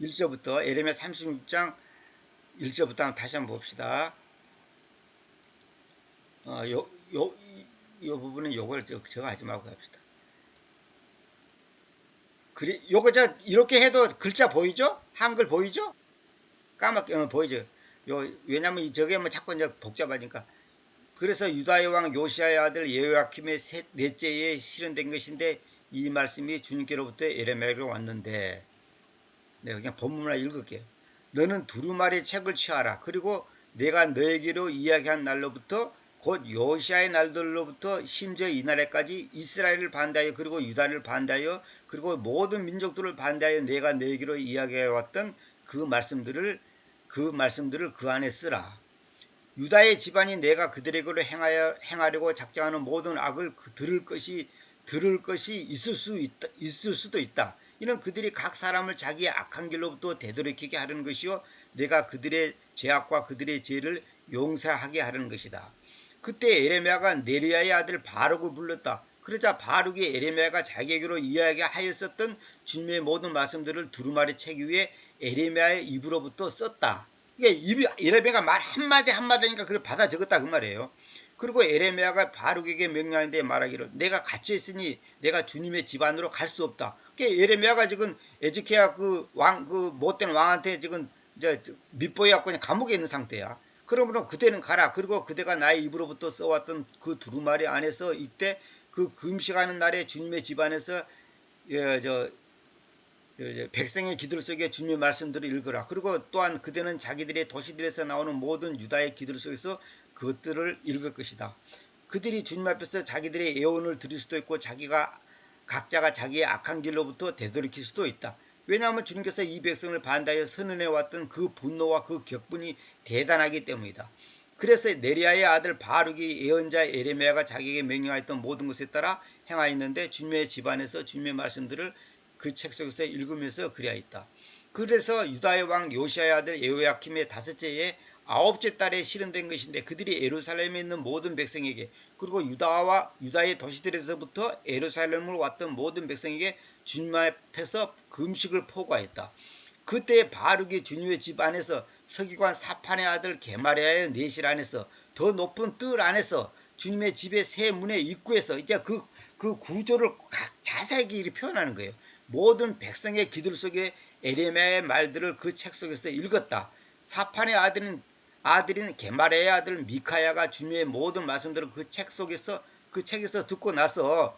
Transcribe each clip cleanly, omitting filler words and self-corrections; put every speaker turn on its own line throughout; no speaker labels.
1절부터 에레미야 36장 1절부터 다시 한번 봅시다. 요 부분은 요걸 저거 하지 말고 합시다. 그래, 요거 이렇게 해도 글자 보이죠? 한글 보이죠? 까맣게 보이죠? 왜냐면 저게 뭐 자꾸 이제 복잡하니까. 그래서 유다의 왕 요시아의 아들 예호야킴의 넷째에 실현된 것인데 이 말씀이 주님께로부터 에레미야로 왔는데, 네, 그냥 본문을 읽을게요. 너는 두루마리 책을 취하라. 그리고 내가 너에게로 이야기한 날로부터 곧 요시아의 날들로부터 심지어 이날에까지 이스라엘을 반대하여 그리고 유다를 반대하여 그리고 모든 민족들을 반대하여 내가 너에게로 이야기해 왔던 그 말씀들을 그 안에 쓰라. 유다의 집안이 내가 그들에게로 행하려고 작정하는 모든 악을 들을 것이 있을 수도 있다. 이는 그들이 각 사람을 자기의 악한 길로부터 되돌이키게 하려는 것이요 내가 그들의 죄악과 그들의 죄를 용서하게 하려는 것이다. 그때 에레미야가 네리야의 아들 바룩을 불렀다. 그러자 바룩이 에레미야가 자기에게로 이야기하였었던 주님의 모든 말씀들을 두루마리 책 위에 에레미야의 입으로부터 썼다. 이게 에레미야가 말 한마디 한마디니까 그걸 받아 적었다 그 말이에요. 그리고 에레미야가 바룩에게 명령하는데 말하기를 내가 갇혀 있으니 내가 주님의 집안으로 갈 수 없다. 그러니까 에레미야가 지금 에즈키야 그 못된 왕한테 지금 밑보여 갖고 그냥 감옥에 있는 상태야. 그러므로 그대는 가라. 그리고 그대가 나의 입으로부터 써왔던 그 두루마리 안에서 이때 그 금식하는 날에 주님의 집안에서 백성의 기들 속에 주님의 말씀들을 읽으라. 그리고 또한 그대는 자기들의 도시들에서 나오는 모든 유다의 기들 속에서 그것들을 읽을 것이다. 그들이 주님 앞에서 자기들의 예언을 들을 수도 있고 각자가 자기의 악한 길로부터 되돌이킬 수도 있다. 왜냐하면 주님께서 이 백성을 반대하여 선언해 왔던 그 분노와 그 격분이 대단하기 때문이다. 그래서 네리야의 아들 바룩이 예언자 에레미야가 자기에게 명령하였던 모든 것에 따라 행하였는데 주님의 집안에서 주님의 말씀들을 그 책 속에서 읽으면서 그리하였다. 그래서 유다의 왕 요시아의 아들 예호야킴의 다섯째에 아홉째 달에 실현된 것인데 그들이 예루살렘에 있는 모든 백성에게 그리고 유다의 도시들에서부터 예루살렘을 왔던 모든 백성에게 주님 앞에서 금식을 포고하였다. 그때 바룩이 주님의 집 안에서 서기관 사판의 아들 게마리아의 내실 안에서 더 높은 뜰 안에서 주님의 집의 세 문의 입구에서 이제 그 구조를 자세히 표현하는 거예요. 모든 백성의 기들 속에 에레미야의 말들을 그 책 속에서 읽었다. 사판의 아들인 게마리아의 아들 미카야가 주님의 모든 말씀들을 그 책에서 듣고 나서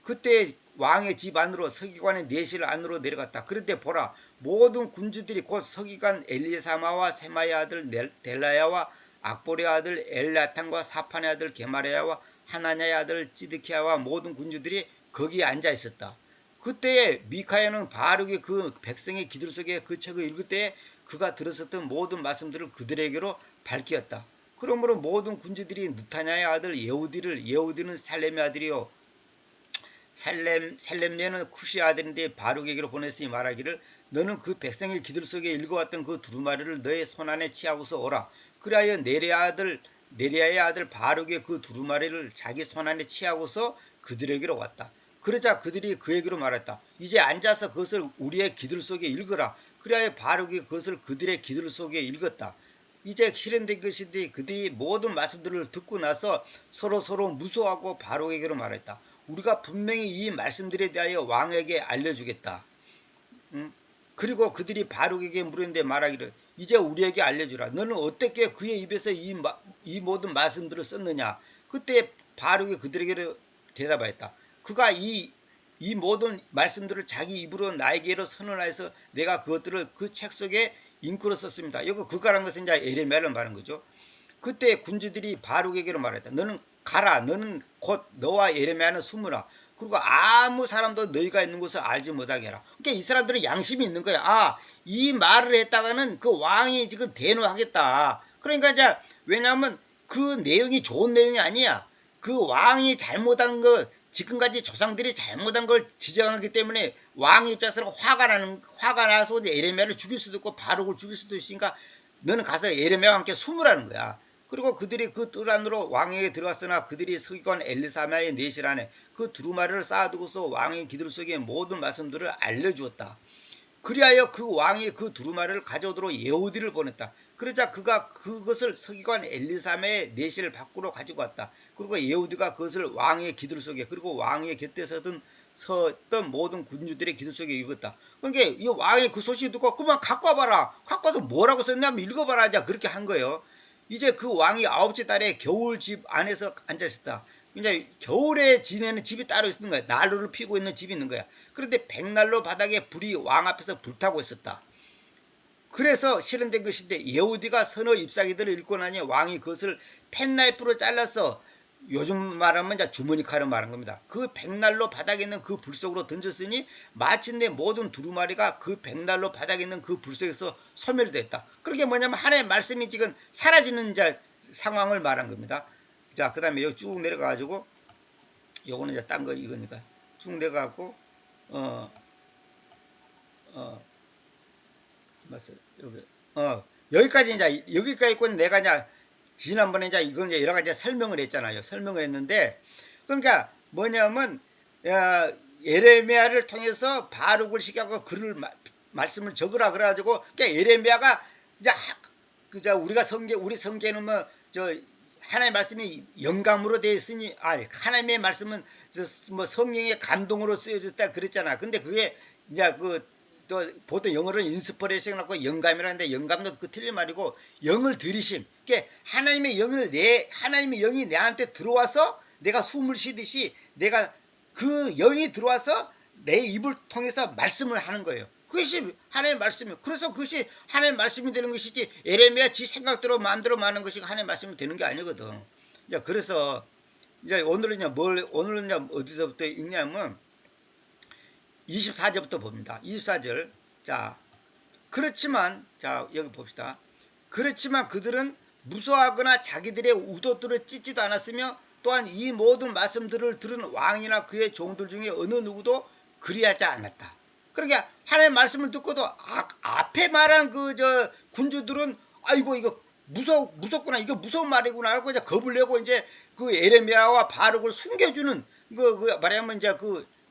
그때 왕의 집 안으로 서기관의 내실 안으로 내려갔다. 그런데 보라 모든 군주들이 곧 서기관 엘리사마와 세마의 아들 델라야와 악보의 아들 엘라탄과 사판의 아들 게마리아와 하나냐의 아들 찌드키야와 모든 군주들이 거기에 앉아 있었다. 그때에 미카야는 바룩이 그 백성의 기들 속에 그 책을 읽을 때에 그가 들었었던 모든 말씀들을 그들에게로 밝혔다. 그러므로 모든 군주들이 느타냐의 아들 예후디는 살렘의 아들이요 살렘네는 쿠시의 아들인데 바룩에게로 보냈으니 말하기를 너는 그 백성의 기들 속에 읽어왔던 그 두루마리를 너의 손안에 취하고서 오라. 그리하여 네리야의 아들 바룩의 그 두루마리를 자기 손안에 취하고서 그들에게로 왔다. 그러자 그들이 그에게로 말했다. 이제 앉아서 그것을 우리의 기들 속에 읽으라. 그리하여 바룩이 그것을 그들의 기들 속에 읽었다. 이제 실현된 것인데 그들이 모든 말씀들을 듣고 나서 서로 무서워하고 바룩에게로 말했다. 우리가 분명히 이 말씀들에 대하여 왕에게 알려주겠다. 그리고 그들이 바룩에게 물었는데 말하기를 이제 우리에게 알려주라. 너는 어떻게 그의 입에서 이 모든 말씀들을 썼느냐. 그때 바룩이 그들에게 대답하였다. 그가 이 모든 말씀들을 자기 입으로 나에게로 선언하여서 내가 그것들을 그 책 속에 잉크로 썼습니다. 여기 그가란 것은 이제 에레미야를 말하는 거죠. 그때 군주들이 바룩에게로 말했다. 너는 가라. 너는 곧 너와 예레미야는 숨으라. 그리고 아무 사람도 너희가 있는 곳을 알지 못하게 해라. 그러니까 이 사람들은 양심이 있는 거야. 아, 이 말을 했다가는 그 왕이 지금 대노하겠다. 그러니까 이제 왜냐하면 그 내용이 좋은 내용이 아니야. 그 왕이 잘못한 거 지금까지 조상들이 잘못한 걸 지적하기 때문에 왕 입장에서는 화가 나서 이제 예레미야를 죽일 수도 있고 바룩을 죽일 수도 있으니까 너는 가서 예레미야와 함께 숨으라는 거야. 그리고 그들이 그 뜰 안으로 왕에게 들어갔으나 그들이 서기관 엘리사마의 내실 안에 그 두루마리를 쌓아두고서 왕의 기들 속에 모든 말씀들을 알려주었다. 그리하여 그 왕이 그 두루마리를 가져오도록 예후디를 보냈다. 그러자 그가 그것을 서기관 엘리사마의 내실을 밖으로 가지고 왔다. 그리고 예후디가 그것을 왕의 기들 속에 그리고 왕의 곁에 섰던 모든 군주들의 기들 속에 읽었다. 그러니까 이 왕의 그 소식을 듣고 그만 갖고 와봐라. 갖고 와서 뭐라고 썼냐면 읽어봐라. 이제 그렇게 한 거예요. 이제 그 왕이 9째 달에 겨울 집 안에서 앉아있었다. 이제 겨울에 지내는 집이 따로 있는 거야. 난로를 피고 있는 집이 있는 거야. 그런데 백난로 바닥에 불이 왕 앞에서 불타고 있었다. 그래서 실현된 것인데 예후디가 서너 잎사귀들을 읽고 나니 왕이 그것을 펜나이프로 잘라서 요즘 말하면 이제 주머니 칼을 말한 겁니다. 그 백난로 바닥에 있는 그 불 속으로 던졌으니 마침내 모든 두루마리가 그 백난로 바닥에 있는 그 불 속에서 소멸됐다. 그게 뭐냐면 하나님의 말씀이 지금 사라지는 상황을 말한 겁니다. 자, 그 다음에 여기 쭉 내려가가지고 요거는 이제 딴 거 이거니까 쭉 내려가고 여기까지 이제 여기까지 있고 내가 이제 지난번에 이제 이건 이제 여러 가지 설명을 했잖아요. 설명을 했는데 그러니까 뭐냐면 예레미야를 통해서 바룩을 시켜서 글을 말씀을 적으라 그래가지고 그러니까 예레미야가 이제 우리가 우리 성경에는 저 하나님의 말씀이 영감으로 되어 있으니 하나님의 말씀은 뭐 성령의 감동으로 쓰여졌다 그랬잖아. 근데 그게 이제 또 보통 영어로는 인스퍼레이션 하고 영감이라는데 영감도 그 틀린 말이고 영을 들이심. 그러니까 하나님의 영이 내한테 들어와서 내가 숨을 쉬듯이 내가 그 영이 들어와서 내 입을 통해서 말씀을 하는 거예요. 그것이 하나님의 말씀이에요. 그래서 그것이 하나님의 말씀이 되는 것이지 예레미야 지 생각대로 마음대로 말하는 것이 하나님의 말씀이 되는 게 아니거든. 이제 그래서 이제 오늘은 어디서부터 읽냐면 24절부터 봅니다. 24절. 자, 그렇지만 자 여기 봅시다. 그렇지만 그들은 무서워하거나 자기들의 우도들을 찢지도 않았으며 또한 이 모든 말씀들을 들은 왕이나 그의 종들 중에 어느 누구도 그리하지 않았다. 그러니까 하나님의 말씀을 듣고도 앞에 말한 군주들은 아이고 이거 무섭구나 이거 무서운 말이구나 하고 이제 겁을 내고 이제 그 예레미야와 바룩을 숨겨주는 말하면 이제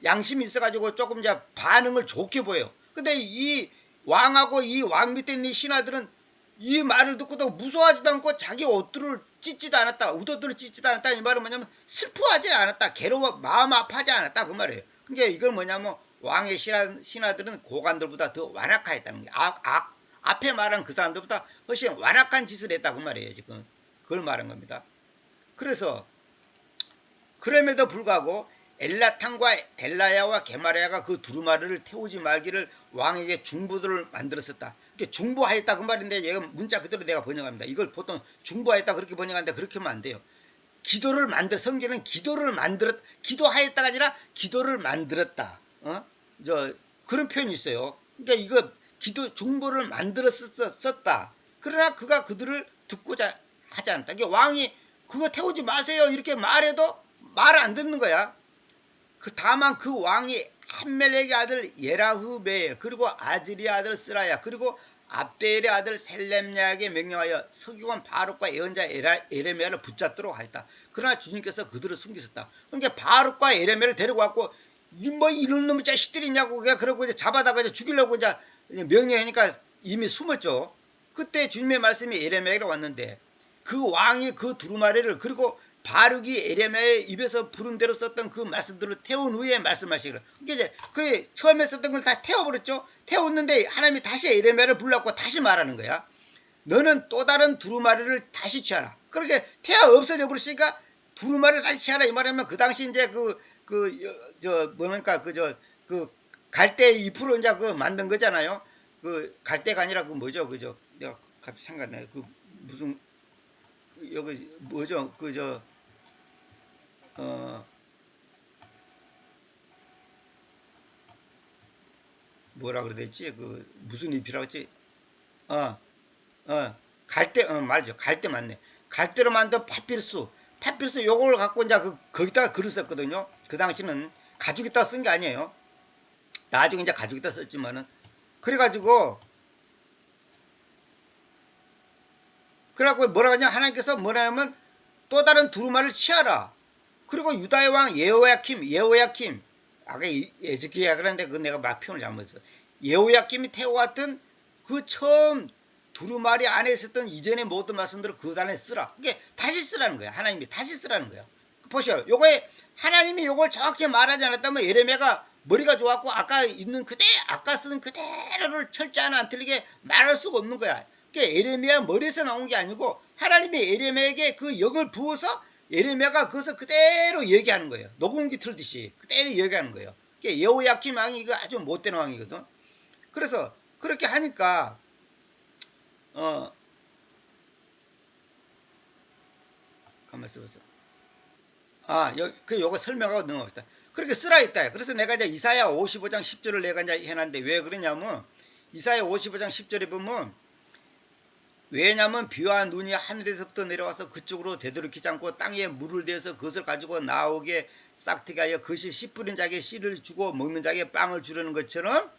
양심이 있어가지고 조금 이제 반응을 좋게 보여. 근데 이 왕하고 이 왕 밑에 있는 신하들은 이 말을 듣고도 무서워하지도 않고 자기 옷들을 찢지도 않았다. 우도들을 찢지도 않았다. 이 말은 뭐냐면 슬퍼하지 않았다. 괴로워 마음 아파하지 않았다. 그 말이에요. 그러니까 이걸 뭐냐면 왕의 신하들은 고관들보다 더 완악하였다는 게 앞에 말한 그 사람들보다 훨씬 완악한 짓을 했다. 그 말이에요. 지금 그걸 말한 겁니다. 그래서 그럼에도 불구하고 엘라탄과 델라야와 게마리야가 그 두루마리를 태우지 말기를 왕에게 중보들을 만들었었다. 이렇게 중보하였다 그 말인데 얘가 문자 그대로 내가 번역합니다. 이걸 보통 중보하였다 그렇게 번역하는데 그렇게 하면 안 돼요. 성경은 기도하였다가 아니라 기도를 만들었다. 그런 표현이 있어요. 그러니까 이거 중보를 만들었었다. 그러나 그가 그들을 듣고자 하지 않았다. 그러니까 왕이 그거 태우지 마세요 이렇게 말해도 말을 안 듣는 거야. 다만 그 왕이 함멜렉의 아들 예라흐베 그리고 아즈리의 아들 스라야 그리고 압데엘의 아들 셀렘야에게 명령하여 서기관 바룩과 예언자 예레미야를 붙잡도록 하였다. 그러나 주님께서 그들을 숨기셨다. 그러니까 바룩과 예레미야를 데리고 왔고 이런 놈의 자식들이 있냐고 그러고 이제 잡아다가 이제 죽이려고 이제 명령하니까 이미 숨었죠. 그때 주님의 말씀이 예레미야에게 왔는데 그 왕이 그 두루마리를 그리고 바룩이 예레미야의 입에서 부른 대로 썼던 그 말씀들을 태운 후에 말씀하시기를. 이제 처음에 썼던 걸 다 태워버렸죠. 태웠는데 하나님이 다시 예레미야를 불렀고 다시 말하는 거야. 너는 또 다른 두루마리를 다시 취하라. 그렇게 태워 없어져 버렸으니까 두루마리를 다시 취하라 이 말이면 그 당시 이제 갈대 잎으로 이제 만든 거잖아요. 갈대가 아니라 뭐죠? 내가 갑자기 생각나요. 무슨 여기 뭐죠? 뭐라 그래야 되지? 무슨 잎이라고 했지? 갈대, 말이죠. 갈대 맞네. 갈대로 만든 파피루스 요걸 갖고 이제 거기다가 글을 썼거든요. 그 당시는 가죽에다 쓴 게 아니에요. 나중에 이제 가죽에다 썼지만은. 그래가지고 뭐라 하냐? 하나님께서 뭐라 하면 또 다른 두루마리를 취하라. 그리고 유다의 왕 예호야킴 아까 에즈키야 그랬는데 내가 막 표현을 잘못했어. 예호야김이 태워왔던 그 처음 두루마리 안에 있었던 이전의 모든 말씀들을 그 안에 쓰라. 이게 다시 쓰라는 거야. 하나님이 다시 쓰라는 거야. 보셔요. 요거에 하나님이 요걸 정확히 말하지 않았다면 예레미야가 머리가 좋았고 아까 쓰는 그대로를 철저 하나 안 틀리게 말할 수가 없는 거야. 그게 예레미야 머리에서 나온 게 아니고 하나님이 예레미야에게 그 영을 부어서 예레미야가 그것을 그대로 얘기하는 거예요. 녹음기 틀듯이 그대로 얘기하는 거예요. 그게 여호야김 왕이 이거 아주 못된 왕이거든. 그래서 그렇게 하니까 가만 있어보세요. 요거 설명하고 넘어갑시다. 그렇게 쓰라 했다. 그래서 내가 이제 이사야 55장 10절을 내가 이제 해놨는데 왜 그러냐면 이사야 55장 10절에 보면 왜냐면 비와 눈이 하늘에서부터 내려와서 그쪽으로 되돌이키지 않고 땅에 물을 대서 그것을 가지고 나오게 싹트게 하여 그것이 씨 뿌린 자에게 씨를 주고 먹는 자에게 빵을 주려는 것처럼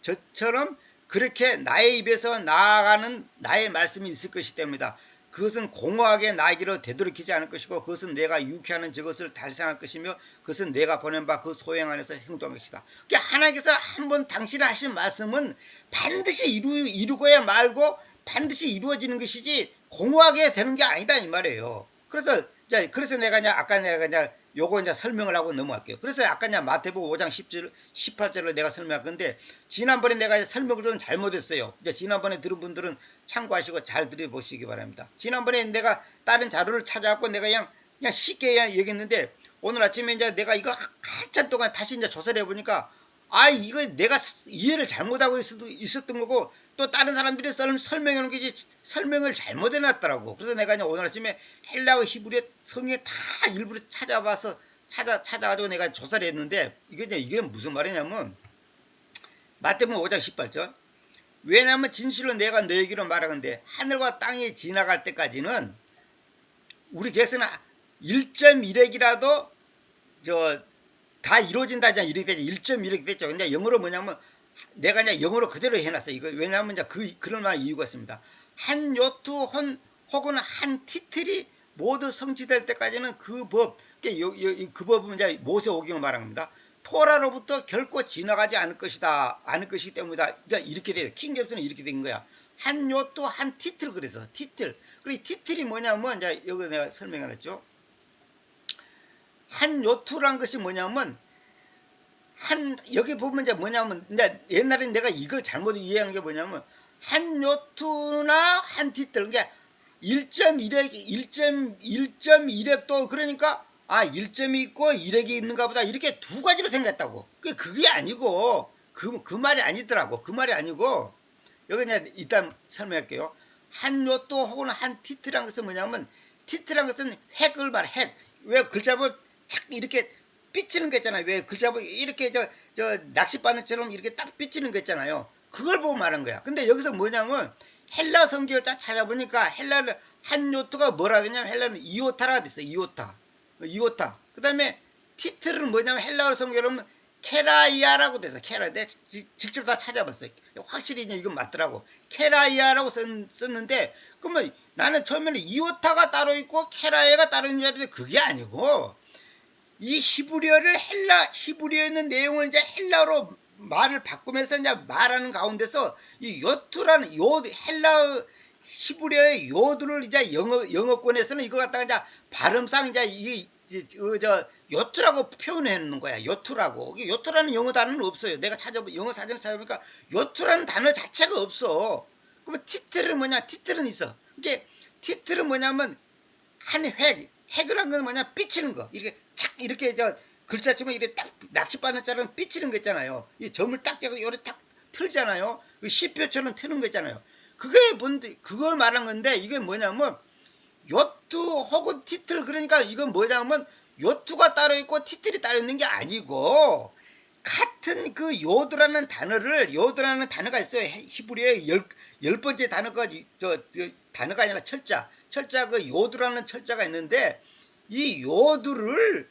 저처럼 그렇게 나의 입에서 나아가는 나의 말씀이 있을 것이 때문이다. 그것은 공허하게 나에게로 되돌이키지 않을 것이고 그것은 내가 유쾌하는 저것을 달성할 것이며 그것은 내가 보낸 바 그 소행 안에서 행동할 것이다. 그러니까 하나님께서 한번 당신이 하신 말씀은 반드시 이루고야 말고 반드시 이루어지는 것이지 공허하게 되는 게 아니다 이 말이에요. 그래서 내가 이제 아까 내가 이제 요거 이제 설명을 하고 넘어갈게요. 그래서 아까 이제 마태복음 5장 10절, 18절로 내가 설명할 건데 지난번에 내가 설명을 좀 잘못했어요. 이제 지난번에 들은 분들은 참고하시고 잘 들어보시기 바랍니다. 지난번에 내가 다른 자료를 찾아갖고 내가 그냥 쉽게 얘기했는데 오늘 아침에 이제 내가 이거 한참 동안 다시 이제 조사를 해보니까 이거 내가 이해를 잘못하고 있었던 거고 또 다른 사람들이 설명해 놓은 게 설명을 잘못해 놨더라고. 그래서 내가 이제 오늘 아침에 헬라어 히브리어 성에 다 일부러 찾아가지고 내가 조사를 했는데 이게 무슨 말이냐면 마태복음 5장 18절 왜냐하면 진실로 내가 너에게로 말하건대 하늘과 땅이 지나갈 때까지는 우리 개수는 1.1핵이라도 다 이루어진다 이렇게 되죠. 1.1핵 됐죠. 근데 영어로 뭐냐면 내가 그냥 영어로 그대로 해놨어요. 이거 왜냐하면 이제 그런 말 이유가 있습니다. 한 요트 혹은 한 티틀이 모두 성취될 때까지는 그 법은 이제 모세오경을 말합니다. 토라로부터 결코 지나가지 않을 것이기 때문이다. 이렇게 돼요. 킹제임스는 이렇게 된 거야. 한 요트 한 티틀 그래서 티틀. 그리고 티틀이 뭐냐면 이제 여기 내가 설명해놨죠. 한 요트란 것이 뭐냐면 여기 보면 이제 뭐냐면 이제 옛날에 내가 이걸 잘못 이해한 게 뭐냐면 한 요트나 한 티틀 그러니까 1.1핵도 그러니까 1점이 있고 1핵이 있는가 보다 이렇게 두 가지로 생겼다고. 그게 아니고 그 말이 아니더라고. 그 말이 아니고 여기 이제 일단 설명할게요. 한 요트 혹은 한 티트란 것은 뭐냐면 티트란 것은 핵을 말해. 핵. 왜 글자 보면 착 이렇게 삐치는 거 있잖아요. 왜 글자 보면 이렇게 저 낚싯바늘처럼 이렇게 딱 삐치는 거 있잖아요. 그걸 보고 말한 거야. 근데 여기서 뭐냐면 헬라 성경을 딱 찾아보니까 헬라를 한 요트가 뭐라 그러냐면 헬라는 이오타라고 됐어. 이오타. 그 다음에 티트는 뭐냐면 헬라어 성경은 케라이아라고 돼서 내가 직접 다 찾아봤어요. 확실히 이건 맞더라고. 케라이아라고 썼는데 그러면 나는 처음에는 이오타가 따로 있고 케라이아가 따로 있는 줄 알았는데 그게 아니고 이 히브리어에 있는 내용을 이제 헬라어로 말을 바꾸면서 이제 말하는 가운데서 이 요트라는 헬라어 히브리어의 요드를 이제 영어권에서는 이걸 갖다가 이제 발음상 이제 요트라고 표현해 놓는 거야. 요트라고. 요트라는 영어 단어는 없어요. 내가 영어 사전을 찾아보니까 요트라는 단어 자체가 없어. 그러면 티틀은 뭐냐? 티틀은 있어. 이게 티틀은 뭐냐면 한 핵이란 건 뭐냐? 삐치는 거. 이렇게 글자치면 이렇게 딱 낚싯바늘처럼 삐치는 거 있잖아요. 이 점을 딱 재고 요래 딱 틀잖아요. 시표처럼 트는 거 있잖아요. 그걸 말한 건데 이게 뭐냐면 요트 혹은 티틀 그러니까 이건 뭐냐면 요트가 따로 있고 티틀이 따로 있는 게 아니고 같은 그 요드라는 단어가 있어요. 히브리어의 열 번째 단어가 단어가 아니라 철자 그 요드라는 철자가 있는데 이 요드를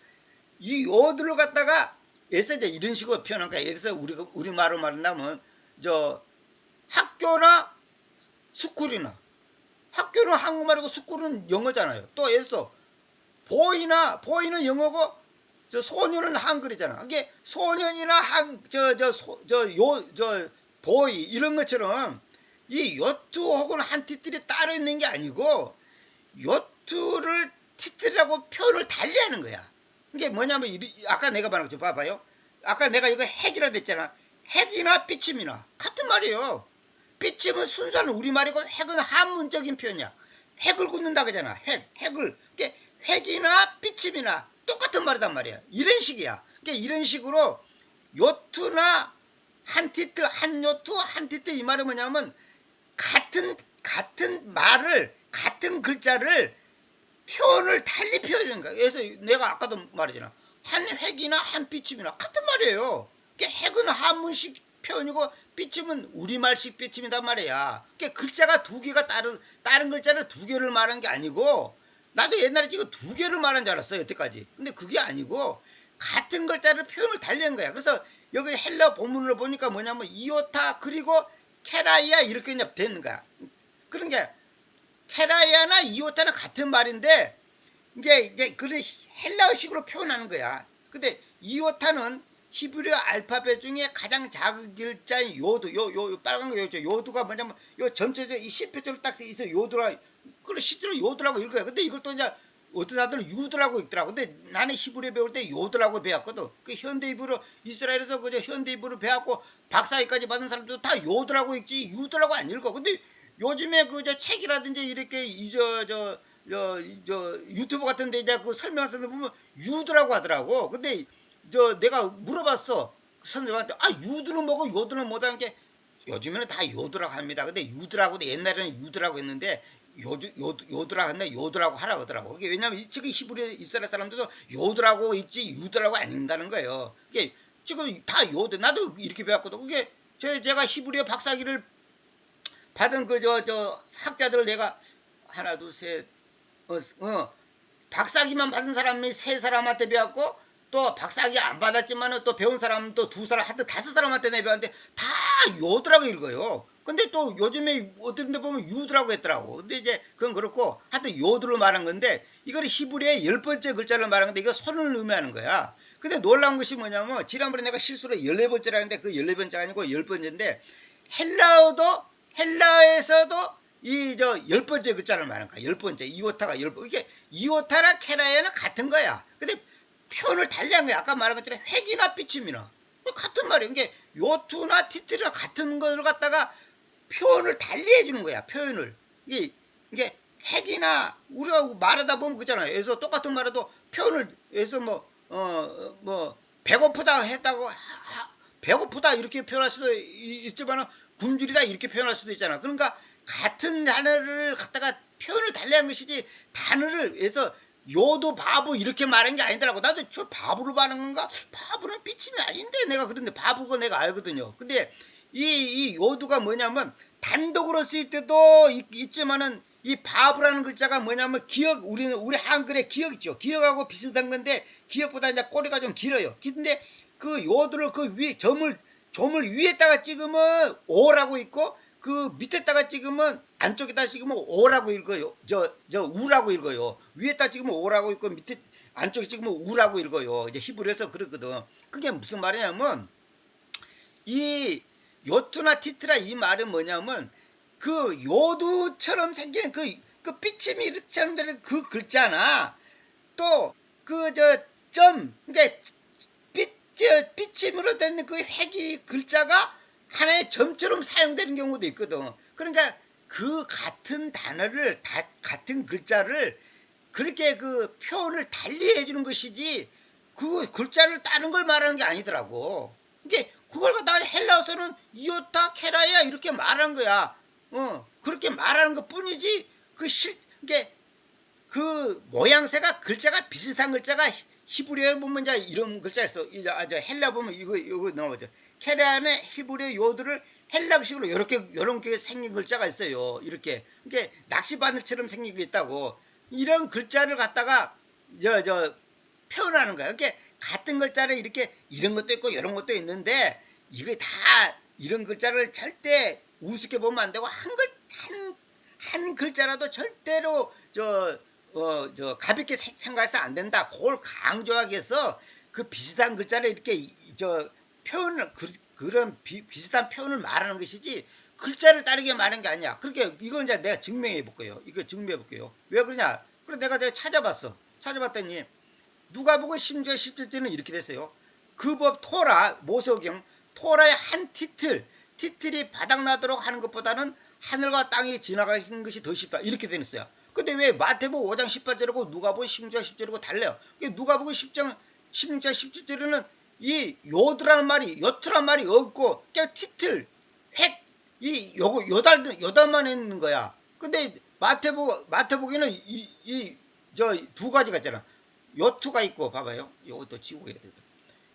갖다가 예서 이제 이런 식으로 표현한 거야. 예를 들어서 우리 말로 말한다면 학교나 스쿨이나 학교는 한국말이고 스쿨은 영어잖아요. 또 예를 들어서 보이는 영어고 소년은 한글이잖아. 이게 소년이나 보이 이런 것처럼 이 요트 혹은 한 티틀이 따로 있는 게 아니고 요트를 티틀이라고 표현을 달리하는 거야. 이게 뭐냐면 아까 내가 말한 거 봐봐요. 아까 내가 이거 핵이라 했잖아. 핵이나 삐침이나 같은 말이에요. 삐침은 순수한 우리말이고 핵은 한문적인 표현이야. 핵을 굽는다 그러잖아. 핵을. 그러니까 핵이나 삐침이나 똑같은 말이단 말이야. 이런 식이야. 그러니까 이런 식으로 요트나 한 티트, 한 요트, 한 티트 이 말은 뭐냐면 같은 말을 같은 글자를 표현을 달리 표현하는 거야. 그래서 내가 아까도 말했잖아. 한 핵이나 한 삐침이나 같은 말이에요. 그러니까 핵은 한문식 표현이고 삐침은 우리말식 삐침이단 말이야. 그러니까 글자가 두 개가 다른 글자를 두 개를 말한 게 아니고 나도 옛날에 지금 두 개를 말한 줄 알았어요. 여태까지. 근데 그게 아니고 같은 글자를 표현을 달리한 거야. 그래서 여기 헬라 본문을 보니까 뭐냐면 이오타 그리고 케라이아 이렇게 그냥 되는 거야. 그런 게 케라이아나 이오타는 같은 말인데 이게 그런 헬라어식으로 표현하는 거야. 근데 이오타는 히브리 알파벳 중에 가장 작은 글자인 요드, 요 빨간 거 있죠. 요드가 뭐냐면 요 전체적 이 시표처럼 딱 돼 있어. 요드라, 그걸 실제로 요드라고 읽어요. 근데 이걸 또 이제 어떤 사람들은 유드라고 읽더라고. 근데 나는 히브리 배울 때 요드라고 배웠거든. 그 현대 히브리 이스라엘에서 그저 현대 히브리 배웠고 박사학위까지 받은 사람들도 다 요드라고 읽지 유드라고 안 읽어. 근데 요즘에 그저 책이라든지 이렇게 유튜브 같은데 이제 그 설명하는 데 보면 유드라고 하더라고. 근데 내가 물어봤어. 선생님한테 유드는 뭐고 요드는 뭐다는 게 요즘에는 다 요드라고 합니다. 근데 유드라고 옛날에는 유드라고 했는데 요드라고 했는데 요드라고 하라고 하더라고. 그게 왜냐면 지금 히브리 이스라엘 사람들도 요드라고 있지 유드라고 안 읽는다는 거예요. 그게 지금 다 요드. 나도 이렇게 배웠거든. 그게 제가 히브리어 박사학위를 받은 학자들 내가 하나 둘셋 박사학위만 받은 사람이 세 사람한테 배웠고 또 박사학위 안 받았지만 또 배운 사람도 두 사람 하여튼 다섯 사람한테 배웠는데 다 요드라고 읽어요. 근데 또 요즘에 어떤 데 보면 유드라고 했더라고. 근데 이제 그건 그렇고 하여튼 요드로 말한 건데 이거는 히브리의 10번째 글자를 말한 건데 이거 선을 의미하는 거야. 근데 놀라운 것이 뭐냐면 지난번에 내가 실수로 14번째라 했는데 그 14번째가 아니고 10번째인데 헬라어에서도 이 10번째 글자를 말하는 거야. 10번째. 이오타가 10번. 이게 이오타랑 케라야는 같은 거야. 근데 표현을 달리한 거야. 아까 말한 것처럼 핵이나 삐침이나 같은 말이야. 이게 요투나 티트나 같은 걸 갖다가 표현을 달리 해주는 거야. 표현을. 이게 핵이나 우리가 말하다 보면 그잖아요. 그래서 똑같은 말해도 표현을 해서 배고프다 했다고 배고프다 이렇게 표현할 수도 있지만 굶주리다 이렇게 표현할 수도 있잖아. 그러니까 같은 단어를 갖다가 표현을 달리한 것이지 단어를 해서 요도 바보 이렇게 말한 게 아니더라고. 나도 저 바보로 말한 건가? 바보는 삐침이 아닌데 내가 그런데 바보가 내가 알거든요. 근데 이 요도가 뭐냐면 단독으로 쓰일 때도 있지만은 이 바보라는 글자가 뭐냐면 우리 한글의 기억 있죠. 기억하고 비슷한 건데 기억보다 이제 꼬리가 좀 길어요. 근데 그 요도를 그 위에 점을 위에다가 찍으면 오라고 있고 그 밑에다가 찍으면 안쪽에다 찍으면 오라고 읽어요. 우라고 읽어요. 위에다 찍으면 오라고 읽고 밑에 안쪽에 찍으면 우라고 읽어요. 이제 히브리에서 그렇거든. 그게 무슨 말이냐면 이 요트나 티트라 이 말은 뭐냐면 그 요두처럼 생긴 그 삐침이 이렇게 되는 그 글자나 또 그러니까 삐침으로 된 그 핵이 글자가 하나의 점처럼 사용되는 경우도 있거든. 그러니까 그 같은 단어를 같은 글자를 그렇게 그 표현을 달리 해주는 것이지 그 글자를 다른 걸 말하는 게 아니더라고. 이게 그걸 갖다가 헬라어서는 이오타 케라야 이렇게 말한 거야. 그렇게 말하는 것 뿐이지 이게 그 모양새가 글자가 비슷한 글자가 히브리어에 보면 이제 이런 글자 있어. 헬라 보면 이거 나오죠. 케라는 히브리어 요드를 헬라식으로 이렇게 생긴 글자가 있어요. 이렇게 낚시바늘처럼 생긴 게 있다고. 이런 글자를 갖다가 표현하는 거야. 그러니까 같은 글자를 이렇게 이런 것도 있고 이런 것도 있는데 이게 다 이런 글자를 절대 우습게 보면 안 되고 한 글자라도 절대로 가볍게 생각해서 안 된다. 그걸 강조하기 위해서 그 비슷한 글자를 이렇게 표현을 그런 비슷한 표현을 말하는 것이지 글자를 다르게 말하는 게 아니야. 그렇게 이건 이제 내가 증명해 볼 거예요. 이거 증명해 볼게요. 왜 그러냐? 그래 내가 찾아봤어. 찾아봤더니 누가복음 10장 17절은 이렇게 됐어요. 그 법 토라 모세오경 토라의 한 티틀이 바닥나도록 하는 것보다는 하늘과 땅이 지나가는 것이 더 쉽다. 이렇게 되어 있어요. 근데 왜 마태복음 5장 18절이고 누가복음 16장 10절이고 달라요? 누가복음 10장 16장 17절에는 이 요드라는 말이 요트란 말이 없고 그냥 티틀 획 이 요거 요달만 있는 거야. 근데 마태복음에는 이 저 두 가지가 있잖아. 요투가 있고 봐봐요. 이것도 지우고 해야 돼.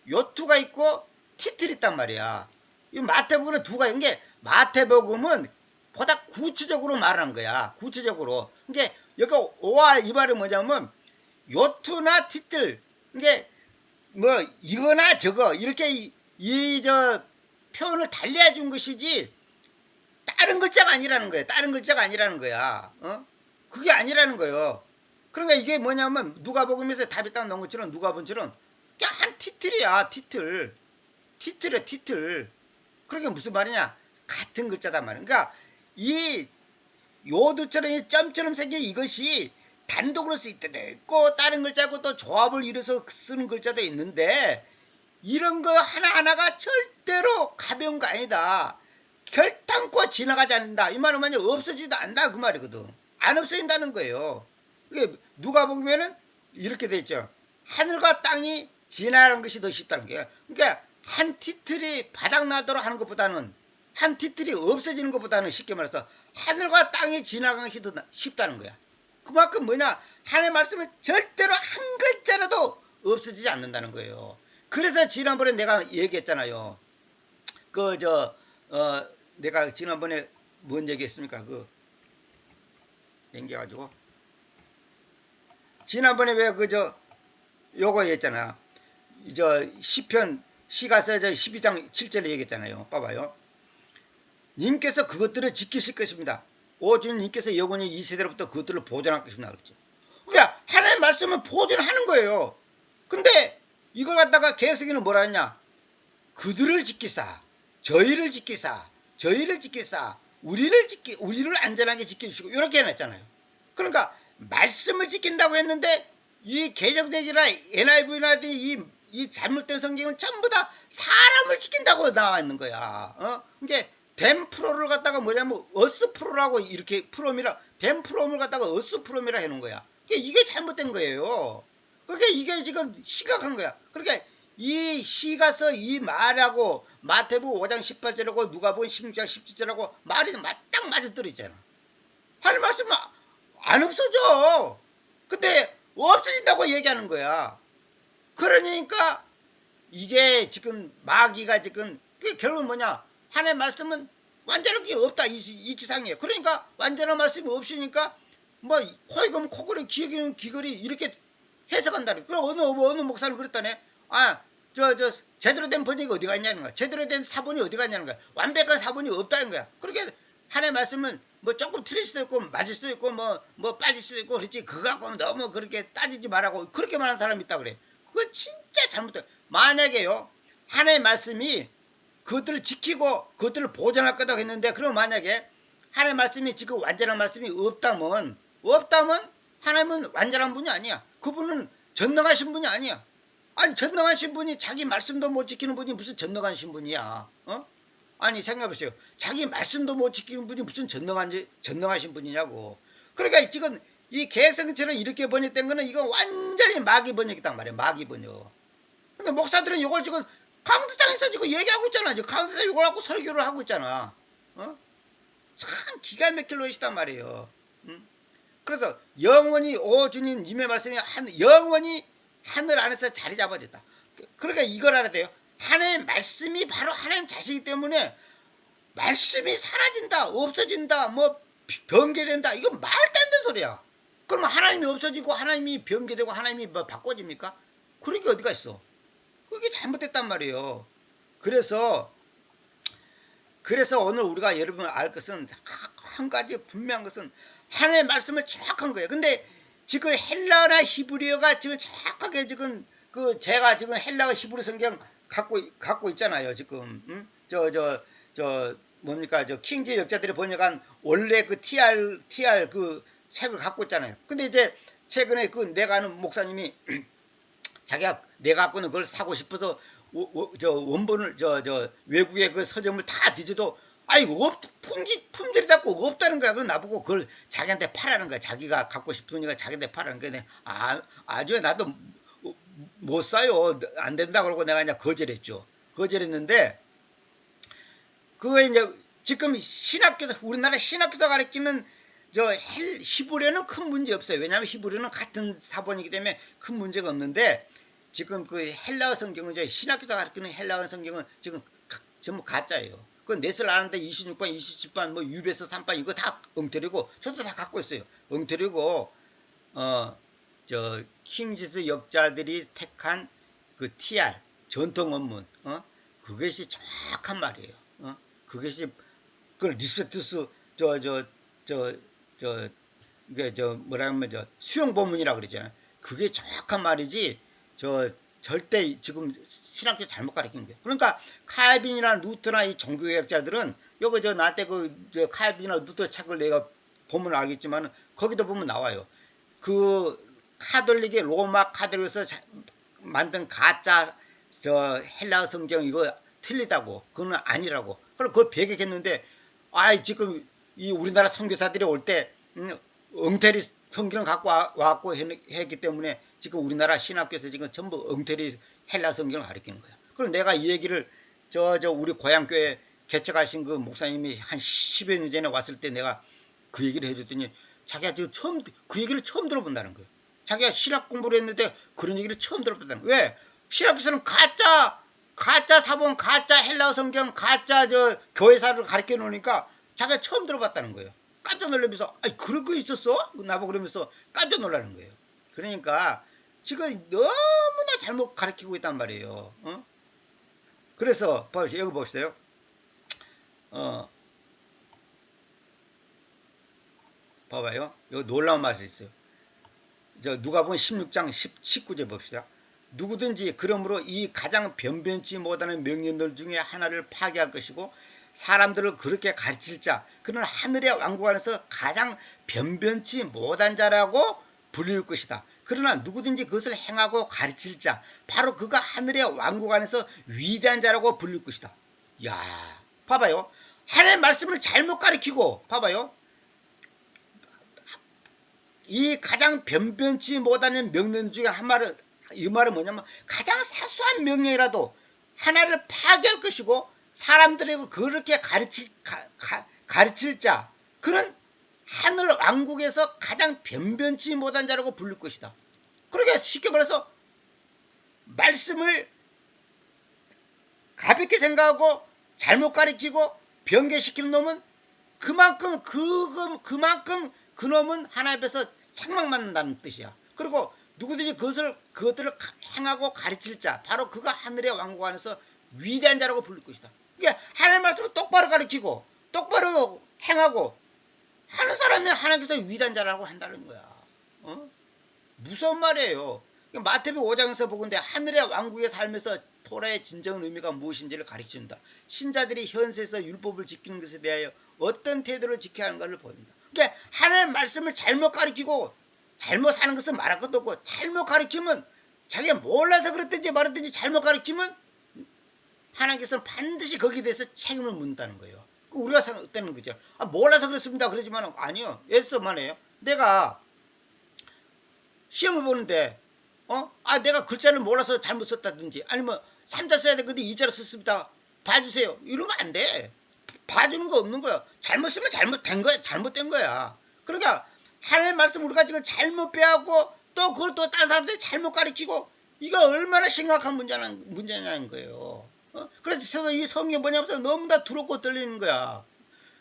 요투가 있고 티틀이 있단 말이야. 이 마태복음은 두 가지. 이게 마태복음은 보다 구체적으로 말하는 거야. 구체적으로. 이게 여기 오알 이 말은 뭐냐면 요투나 티틀 이게 뭐 이거나 저거 이렇게 이 저 표현을 달리 준 것이지 다른 글자가 아니라는 거야. 다른 글자가 아니라는 거야. 그게 아니라는 거예요. 그러니까 이게 뭐냐면 누가복음에서 답이 딱 나온 것처럼 누가복음처럼 한 티틀이야. 티틀이야. 티틀. 그러게 무슨 말이냐? 같은 글자단 말이야. 그러니까 이 요드처럼 이 점처럼 생긴 이것이 단독으로 쓸 때도 있고 다른 글자고 또 조합을 이뤄서 쓰는 글자도 있는데 이런 거 하나하나가 절대로 가벼운 거 아니다. 결단코 지나가지 않는다. 이 말은 뭐냐? 없어지지도 않는다. 그 말이거든. 안 없어진다는 거예요. 그게 누가 보면은 이렇게 돼 있죠. 하늘과 땅이 지나가는 것이 더 쉽다는 거예요. 그러니까 한 티틀이 바닥나도록 하는 것보다는 한 티틀이 없어지는 것보다는 쉽게 말해서 하늘과 땅이 지나가는 것이 더 쉽다는 거야. 그만큼 뭐냐? 하나님의 말씀은 절대로 한 글자라도 없어지지 않는다는 거예요. 그래서 지난번에 내가 얘기했잖아요. 내가 지난번에 뭔 얘기했습니까? 남겨가지고 지난번에 왜 요거 했잖아. 시편 시가서 12장 7절에 얘기했잖아요. 봐봐요. 님께서 그것들을 지키실 것입니다. 오 주님께서 영원히 이 세대로부터 그것들을 보존할 것입니다. 그렇죠. 그러니까 하나님의 말씀은 보존하는 거예요. 근데 이걸 갖다가 개혁성에는 뭐라 했냐? 그들을 지키사, 저희를 지키사, 우리를 안전하게 지켜주시고 이렇게 해놨잖아요. 그러니까 말씀을 지킨다고 했는데 이 개정적이나 NIV나 이 잘못된 성경은 전부 다 사람을 지킨다고 나와 있는 거야. 이게 댐 프로를 갖다가 뭐냐면 어스 프로라고 이렇게 댐 프롬을 갖다가 어스 프롬이라 해놓은 거야. 이게 잘못된 거예요. 그러니까 이게 지금 심각한 거야. 그러니까 이 시가서 이 말하고 마태복음 5장 18절하고 누가복음 16장 17절하고 말이 딱 맞아떨어지잖아. 하나님 말씀은 안 없어져. 근데 없어진다고 얘기하는 거야. 그러니까 이게 지금 마귀가 지금 결국은 뭐냐? 하나님의 말씀은 완전한 게 없다 이 지상에. 그러니까 완전한 말씀이 없으니까 뭐 코에 가면 코걸이 귀에 가면 귀걸이 이렇게 해석한다는. 그럼 어느 목사는 그랬다네. 제대로 된 번역이 어디 갔냐는 거야. 제대로 된 사본이 어디 갔냐는 거야. 완벽한 사본이 없다는 거야. 그렇게 하나님의 말씀은 뭐 조금 틀릴 수도 있고 맞을 수도 있고 뭐 빠질 수도 있고 그렇지. 그거 갖고 너무 그렇게 따지지 말라고 그렇게 말하는 사람이 있다 그래. 그거 진짜 잘못돼. 만약에요 하나님의 말씀이 그것들을 지키고 그것들을 보존할 거다고 했는데 그럼 만약에 하나님의 말씀이 지금 완전한 말씀이 없다면 하나님은 완전한 분이 아니야. 그분은 전능하신 분이 아니야. 아니 전능하신 분이 자기 말씀도 못 지키는 분이 무슨 전능하신 분이야. 아니 생각해보세요. 자기 말씀도 못 지키는 분이 무슨 전능하신 분이냐고. 그러니까 지금 이 개성처럼 이렇게 번역된 거는 이건 완전히 마귀 번역이단 말이야. 마귀 번역. 근데 목사들은 이걸 지금 강도상에서 지금 얘기하고 있잖아. 지금 강도상 이걸 갖고 설교를 하고 있잖아. 참 기가 막힐 노릇이단 말이에요. 그래서 영원히 오 주님 님의 말씀이 영원히 하늘 안에서 자리 잡아졌다. 그러니까 이걸 알아야 돼요. 하나님의 말씀이 바로 하나님 자신이기 때문에 말씀이 사라진다, 없어진다, 뭐 변개된다. 이건 말도 안 되는 소리야. 그러면 하나님이 없어지고 하나님이 변개되고 하나님이 뭐 바꿔집니까? 그런 게 어디가 있어? 그게 잘못됐단 말이에요. 그래서 오늘 우리가 여러분 알 것은 한 가지 분명한 것은 하나님의 말씀은 정확한 거예요. 근데 지금 헬라나 히브리어가 지금 정확하게 지금 제가 지금 헬라어 히브리 성경 갖고 있잖아요 지금. 응? 저 뭡니까 저 킹제 역자들이 보니까 원래 그 TR 그 책을 갖고 있잖아요. 근데 이제 최근에 그 내가 아는 목사님이 자기가 내가 갖고 있는 걸 사고 싶어서 저 원본을 저 외국의 그 서점을 다 뒤져도 아이고 품질이 자꾸 없다는 거야. 그걸 나보고 그걸 자기한테 팔라는 거야. 자기가 갖고 싶으니까 자기한테 팔라는 거야. 아주 나도 못 사요. 안 된다 그러고 내가 그냥 거절했죠. 거절했는데 그거 이제 지금 신학교에서 우리나라 신학교에서 가르치는 저 히브리어는 큰 문제 없어요. 왜냐하면 히브리어는 같은 사본이기 때문에 큰 문제가 없는데 지금 그 헬라어 성경은 이제 신학교에서 가르치는 헬라어 성경은 지금 전부 가짜예요. 그 넷을 아는데 26반, 27반, 뭐 유베서 3반 이거 다 엉터리고 저도 다 갖고 있어요. 엉터리고 저 킹지스 역자들이 택한 그 TR 전통 원문 그것이 정확한 말이에요. 그것이 그걸 리스펙투스 저 뭐라 하면 저 수용 본문이라고 그러잖아요. 그게 정확한 말이지 절대 지금 신학교 잘못 가르친 거예요. 그러니까 칼빈이나 루터나 이 종교개혁자들은 요거 나한테 저 칼빈이나 루터 책을 내가 보면 알겠지만 거기도 보면 나와요. 그 카톨릭의 로마 카톨릭에서 만든 가짜 저 헬라어 성경 이거 틀리다고 그건 아니라고 그걸 그걸 배격했는데 지금 이 우리나라 선교사들이 올 때 엉터리 성경 갖고 와갖고 했기 때문에 지금 우리나라 신학교에서 지금 전부 엉터리 헬라 성경을 가르치는 거야. 그럼 내가 이 얘기를 저 우리 고향교회 개척하신 그 목사님이 한 10여 년 전에 왔을 때 내가 그 얘기를 해줬더니 자기가 지금 그 얘기를 처음 들어본다는 거예요. 자기가 신학 공부를 했는데 그런 얘기를 처음 들어본다는 거예요. 왜? 신학교에서는 가짜 사본, 가짜 헬라어 성경, 가짜 저 교회사를 가르쳐 놓으니까 자기가 처음 들어봤다는 거예요. 깜짝 놀라면서 그런 거 있었어? 나보고 그러면서 깜짝 놀라는 거예요. 그러니까 지금 너무나 잘못 가르치고 있단 말이에요. 그래서 여기 보세요. 봐봐요. 여기 놀라운 말이 있어요. 누가복음 16장 19절 봅시다. 누구든지 그러므로 이 가장 변변치 못하는 명령들 중에 하나를 파괴할 것이고 사람들을 그렇게 가르칠 자 그는 하늘의 왕국 안에서 가장 변변치 못한 자라고 불릴 것이다. 그러나 누구든지 그것을 행하고 가르칠 자 바로 그가 하늘의 왕국 안에서 위대한 자라고 불릴 것이다. 야, 봐봐요. 하나님의 말씀을 잘못 가르치고 봐봐요. 이 가장 변변치 못하는 명령 중에 한 말은 이 말은 뭐냐면 가장 사소한 명령이라도 하나를 파괴할 것이고 사람들에게 그렇게 가르칠 자 그는 하늘 왕국에서 가장 변변치 못한 자라고 부를 것이다. 그러니까 쉽게 말해서 말씀을 가볍게 생각하고 잘못 가르치고 변개시키는 놈은 그만큼 그 놈은 하나님 앞에서 책망받는다는 뜻이야. 그리고 누구든지 그것들을 행하고 가르칠 자 바로 그가 하늘의 왕국 안에서 위대한 자라고 부를 것이다. 그러니까 하나님의 말씀을 똑바로 가르치고 똑바로 행하고 하는 사람이 하나님께서 위대한 자라고 한다는 거야. 무서운 말이에요. 마태복음 5장에서 보건대 하늘의 왕국의 삶에서 토라의 진정한 의미가 무엇인지를 가르쳐준다. 신자들이 현세에서 율법을 지키는 것에 대하여 어떤 태도를 지켜야 하는가를 보인다. 그러니까 하나님의 말씀을 잘못 가르치고 잘못 사는 것은 말할 것도 없고 잘못 가르치면 자기가 몰라서 그랬든지 말했든지 잘못 가르치면 하나님께서는 반드시 거기에 대해서 책임을 묻는다는 거예요. 우리가 생각되는 거죠. 몰라서 그렇습니다. 그러지만 아니요. 예서만 해요. 내가 시험을 보는데 내가 글자를 몰라서 잘못 썼다든지 아니면 3자 써야 되는데 2자로 썼습니다. 봐주세요. 이런 거 안 돼. 봐주는 거 없는 거야. 잘못 쓰면 잘못된 거야. 잘못된 거야. 그러니까 하나님의 말씀 우리가 지금 잘못 배우고 또 그걸 또 다른 사람들이 잘못 가르치고 이거 얼마나 심각한 문제냐는 거예요. 그래서 이 성경이 뭐냐면 너무 다 두렵고 떨리는 거야.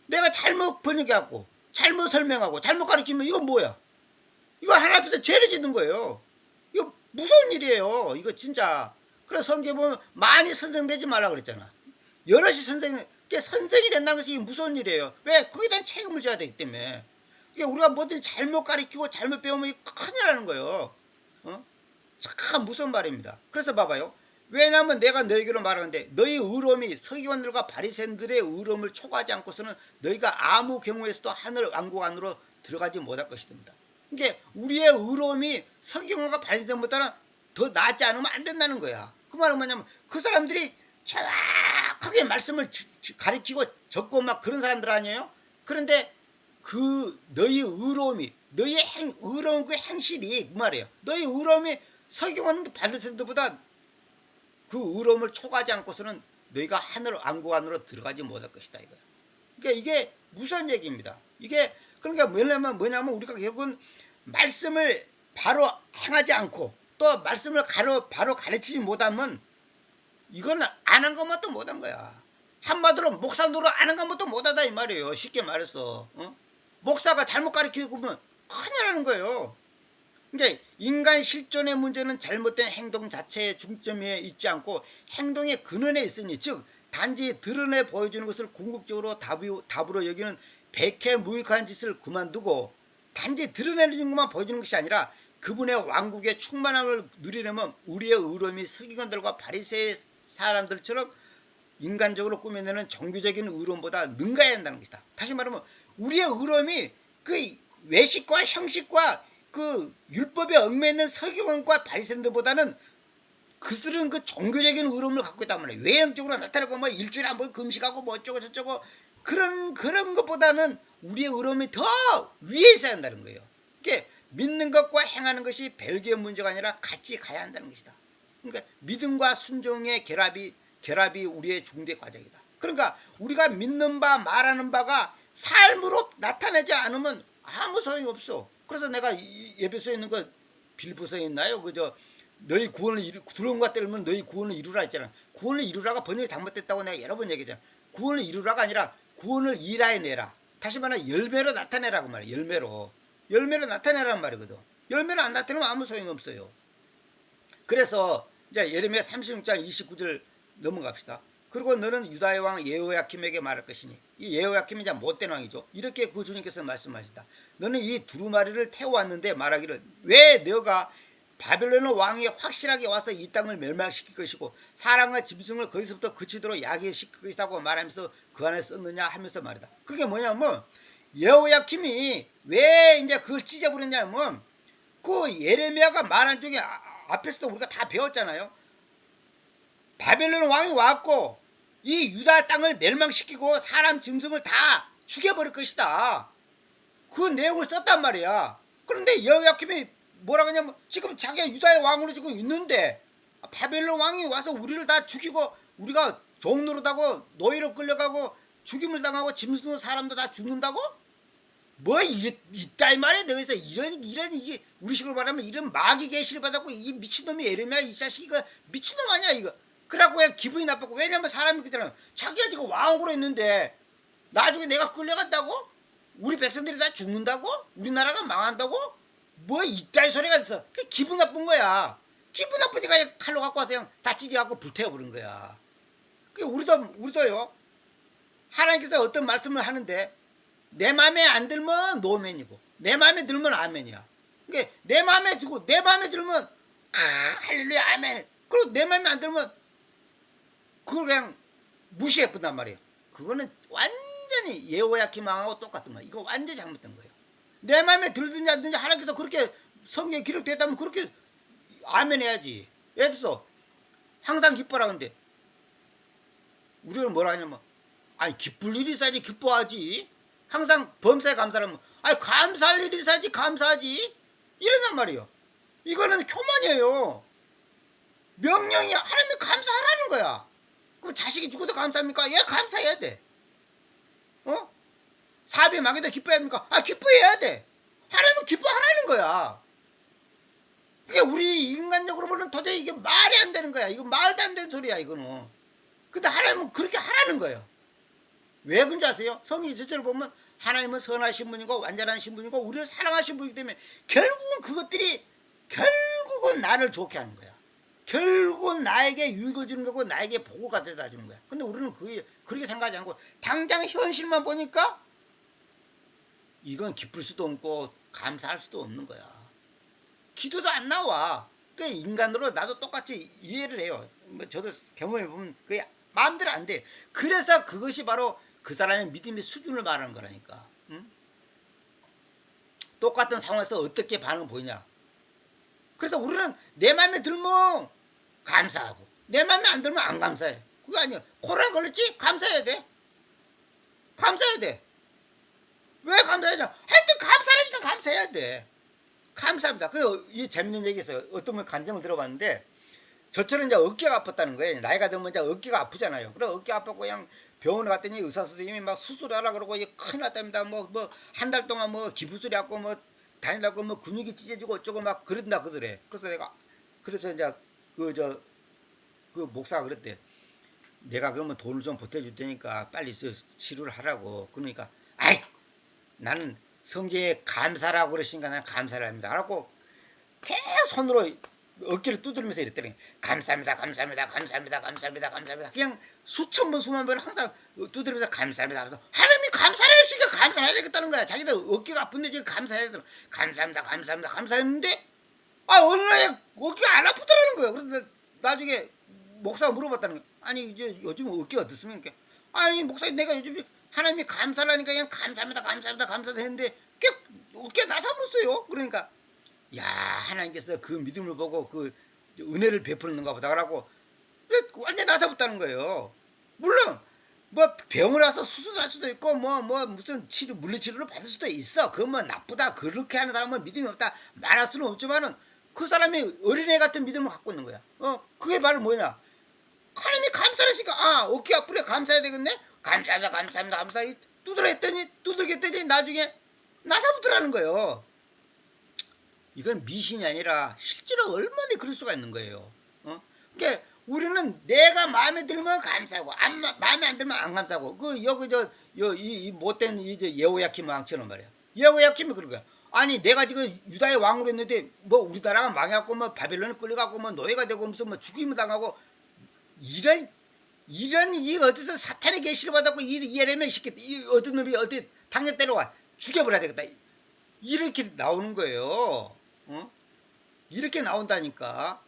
내가 잘못 번역하고 잘못 설명하고 잘못 가르치면 이건 뭐야? 이거 하나님 앞에서 죄를 짓는 거예요. 이거 무서운 일이에요. 이거 진짜. 그래서 성경에 보면 많이 선생되지 말라 그랬잖아. 여럿이 선생이 된다는 것이 무서운 일이에요. 왜? 거기에 대한 책임을 져야 되기 때문에. 우리가 뭐든 잘못 가르치고 잘못 배우면 큰일 나는 거예요. 참 무서운 말입니다. 그래서 봐봐요. 왜냐하면 내가 너희에게로 말하는데 너희 의로움이 서기관들과 바리새인들의 의로움을 초과하지 않고서는 너희가 아무 경우에서도 하늘 왕국 안으로 들어가지 못할 것이됩니다. 그러니까 우리의 의로움이 서기관과 바리새인들보다는 더 낫지 않으면 안 된다는 거야. 그 말은 뭐냐면 그 사람들이 정확하게 말씀을 가리키고 적고 막 그런 사람들 아니에요? 그런데 그 너희 의로움이 너희 의로운 그 행실이 그 말이에요. 너희 의로움이 서기관과 바리새인들보다 그 의로움을 초과하지 않고서는 너희가 하늘 왕국 안으로 들어가지 못할 것이다 이거야. 그러니까 이게 무슨 얘기입니다. 이게 그러니까 뭐냐면 우리가 결국은 말씀을 바로 행하지 않고 또 말씀을 바로 가르치지 못하면 이건 안 한 것만도 못한 거야. 한마디로 목사 노릇 안 한 것만도 못하다 이 말이에요. 쉽게 말해서 목사가 잘못 가르치고 보면 큰일 나는 거예요. 그러니까 인간 실존의 문제는 잘못된 행동 자체의 중점에 있지 않고 행동의 근원에 있으니 즉 단지 드러내 보여주는 것을 궁극적으로 답으로 여기는 백해무익한 짓을 그만두고 단지 드러내는 것만 보여주는 것이 아니라 그분의 왕국의 충만함을 누리려면 우리의 의로움이 서기관들과 바리새의 사람들처럼 인간적으로 꾸며내는 종교적인 의로움보다 능가해야 한다는 것이다. 다시 말하면 우리의 의로움이 그 외식과 형식과 그 율법에 얽매이는 서기관과 바리새인들보다는 그들은 그 종교적인 의로움을 갖고 있단 말이에요. 외형적으로 나타나고 뭐 일주일에 한 번 금식하고 뭐 어쩌고 저쩌고 그런 것보다는 우리의 의로움이 더 위에 있어야 한다는 거예요. 이게 믿는 것과 행하는 것이 별개의 문제가 아니라 같이 가야 한다는 것이다. 그러니까 믿음과 순종의 결합이 우리의 중대 과정이다. 그러니까 우리가 믿는 바 말하는 바가 삶으로 나타나지 않으면 아무 소용이 없어. 그래서 내가 예배소에 있는 거 빌보서에 있나요? 그저 너희 구원을 들어온 것 때문에 너희 구원을 이루라 했잖아. 구원을 이루라가 번역이 잘못됐다고 내가 여러 번 얘기했잖아. 구원을 이루라가 아니라 구원을 일하여내라. 다시 말하면 열매로 나타내라고 말이야. 열매로 나타내라는 말이거든. 열매로 안 나타내면 아무 소용이 없어요. 그래서 이제 예레미야 36장 29절 넘어갑시다. 그리고 너는 유다의 왕 예호야킴에게 말할 것이니 이 예호야킴이 이제 못된 왕이죠. 이렇게 그 주님께서 말씀하시다. 너는 이 두루마리를 태워왔는데 말하기를 왜 너가 바벨론 왕이 확실하게 와서 이 땅을 멸망시킬 것이고 사람과 짐승을 거기서부터 그치도록 야기시킬 것이라고 말하면서 그 안에 썼느냐 하면서 말이다. 그게 뭐냐면 예호야킴이 왜 이제 그걸 찢어버렸냐면 그 예레미야가 말한 중에 앞에서도 우리가 다 배웠잖아요. 바벨론 왕이 왔고 이 유다 땅을 멸망시키고 사람 짐승을 다 죽여버릴 것이다. 그 내용을 썼단 말이야. 그런데 여호야킴이 뭐라 그러냐면 지금 자기가 유다의 왕으로 지금 있는데 바벨론 왕이 와서 우리를 다 죽이고 우리가 종노릇하고 노예로 끌려가고 죽임을 당하고 짐승도 사람도 다 죽는다고? 뭐 이게 있다 이 말이야. 너희서 이런 이게 우리식으로 말하면 이런 마귀 계시를 받았고 이 미친놈이 예레미야 이 자식이 이거 미친놈 아니야 이거. 그래갖고 기분이 나빴고 왜냐면 사람이 그잖아. 자기가 지금 왕으로 있는데 나중에 내가 끌려간다고? 우리 백성들이 다 죽는다고? 우리나라가 망한다고? 뭐 이따위 소리가 있어. 그 기분 나쁜 거야. 기분 나쁘니까 칼로 갖고 와서 그냥 다 찢어갖고 불태워버린 거야. 그 우리도요. 하나님께서 어떤 말씀을 하는데 내 마음에 안 들면 노맨이고 내 마음에 들면 아멘이야. 그러니까 내 마음에 들고 내 마음에 들면 할렐루야 아멘. 그리고 내 마음에 안 들면 그걸 그냥 무시해본단 말이에요. 그거는 완전히 예호야킴 왕하고 똑같은 거야. 이거 완전히 잘못된 거예요. 내 마음에 들든지 안 들든지 하나님께서 그렇게 성경에 기록됐다면 그렇게 아멘 해야지. 예를 들어서 항상 기뻐라 근데 우리는 뭐라 하냐면 아니 기쁠 일이 있어야지 기뻐하지. 항상 범사에 감사하면 아니 감사할 일이 있어야지 감사하지. 이런단 말이에요. 이거는 교만이에요. 명령이 하나님이 감사하라는 거야. 그럼 자식이 죽어도 감사합니까? 예, 감사해야 돼. 사업이 망해도 기뻐해야 합니까? 기뻐해야 돼. 하나님은 기뻐하라는 거야. 그게 우리 인간적으로 보면 도저히 이게 말이 안 되는 거야. 이거 말도 안 되는 소리야, 이거는. 근데 하나님은 그렇게 하라는 거예요. 왜 그런지 아세요? 성경 전체를 보면 하나님은 선하신 분이고 완전하신 분이고 우리를 사랑하신 분이기 때문에 결국은 나를 좋게 하는 거야. 결국은 나에게 유익을 주는 거고 나에게 복을 가져다 주는 거야. 근데 우리는 그렇게 생각하지 않고 당장 현실만 보니까 이건 기쁠 수도 없고 감사할 수도 없는 거야. 기도도 안 나와. 그 인간으로 나도 똑같이 이해를 해요. 뭐 저도 경험해 보면 그게 마음대로 안 돼. 그래서 그것이 바로 그 사람의 믿음의 수준을 말하는 거라니까. 응? 똑같은 상황에서 어떻게 반응 보이냐. 그래서 우리는 내 마음에 들면 감사하고 내 마음에 안 들면 안 감사해. 그거 아니야. 코로나 걸렸지? 감사해야 돼. 감사해야 돼. 왜 감사하냐? 하여튼 감사하니까 감사해야 돼. 감사합니다. 이 재밌는 얘기 있어요. 어떤 분 간증을 들어봤는데 저처럼 이제 어깨가 아팠다는 거예요. 나이가 들면 이제 어깨가 아프잖아요. 그래 어깨 아팠고 그냥 병원에 갔더니 의사 선생님이 막 수술하라 그러고 이게 큰일 났답니다. 뭐 한 달 동안 뭐 기부술이 하고 뭐 다니다고 뭐 근육이 찢어지고 어쩌고 막 그런다 그러더래. 그래서 이제 그 목사가 그랬대. 내가 그러면 돈을 좀 보태줄 테니까 빨리 치료를 하라고. 그러니까 아이 나는 성경에 감사라고 그러시니까 난 감사를 합니다. 그래갖고 계속 손으로 어깨를 두드리면서 이랬더니 감사합니다 감사합니다 감사합니다 감사합니다 감사합니다 그냥 수천 번 수만 번을 항상 두드리면서 감사합니다 하면서 하나님이 감사를 했으니까 감사해야 되겠다는 거야. 자기들 어깨가 아픈데 지금 감사해야 되는 감사합니다 감사합니다 감사했는데 어느 날 어깨가 안 아프더라는 거예요. 그래서 나중에 목사가 물어봤다는 거예요. 아니 이제 요즘 어깨 어떻습니까? 아니 목사님 내가 요즘 하나님이 감사를 하니까 그냥 감사합니다 감사합니다 감사합니다 했는데 어깨가 나사버렸어요. 그러니까 야 하나님께서 그 믿음을 보고 그 은혜를 베푸는가 보다 라고 완전 나서붙다는 거예요. 물론 뭐 병을 와서 수술할 수도 있고 뭐 무슨 물리치료를 받을 수도 있어. 그건 뭐 나쁘다 그렇게 하는 사람은 믿음이 없다 말할 수는 없지만은 그 사람이 어린애 같은 믿음을 갖고 있는 거야. 그게 바로 뭐냐, 하나님이 감사를 했으니까 어깨 아프래 감사해야 되겠네. 감사합니다 감사합니다 감사합니다 두들겼더니 나중에 나사붙으라는 거예요. 이건 미신이 아니라 실제로 얼마나 그럴 수가 있는 거예요. 그러니까 우리는 내가 마음에 들면 감사하고 마음에 안 들면 안 감사하고 이 못된 이제 예호야킴 왕처럼 말이야. 예호야킴이 그런 거야. 아니 내가 지금 유다의 왕으로 했는데 뭐 우리나라가 망해갖고 뭐 바벨론에 끌려가고 뭐 노예가 되고 무슨 뭐 죽임을 당하고 이런 이 어디서 사탄의 계시를 받았고 이 예레미야 시켰다. 이 어떤 놈이 어디 당장 때려와 죽여버려야 되겠다. 이렇게 나오는 거예요. 이렇게 나온다니까.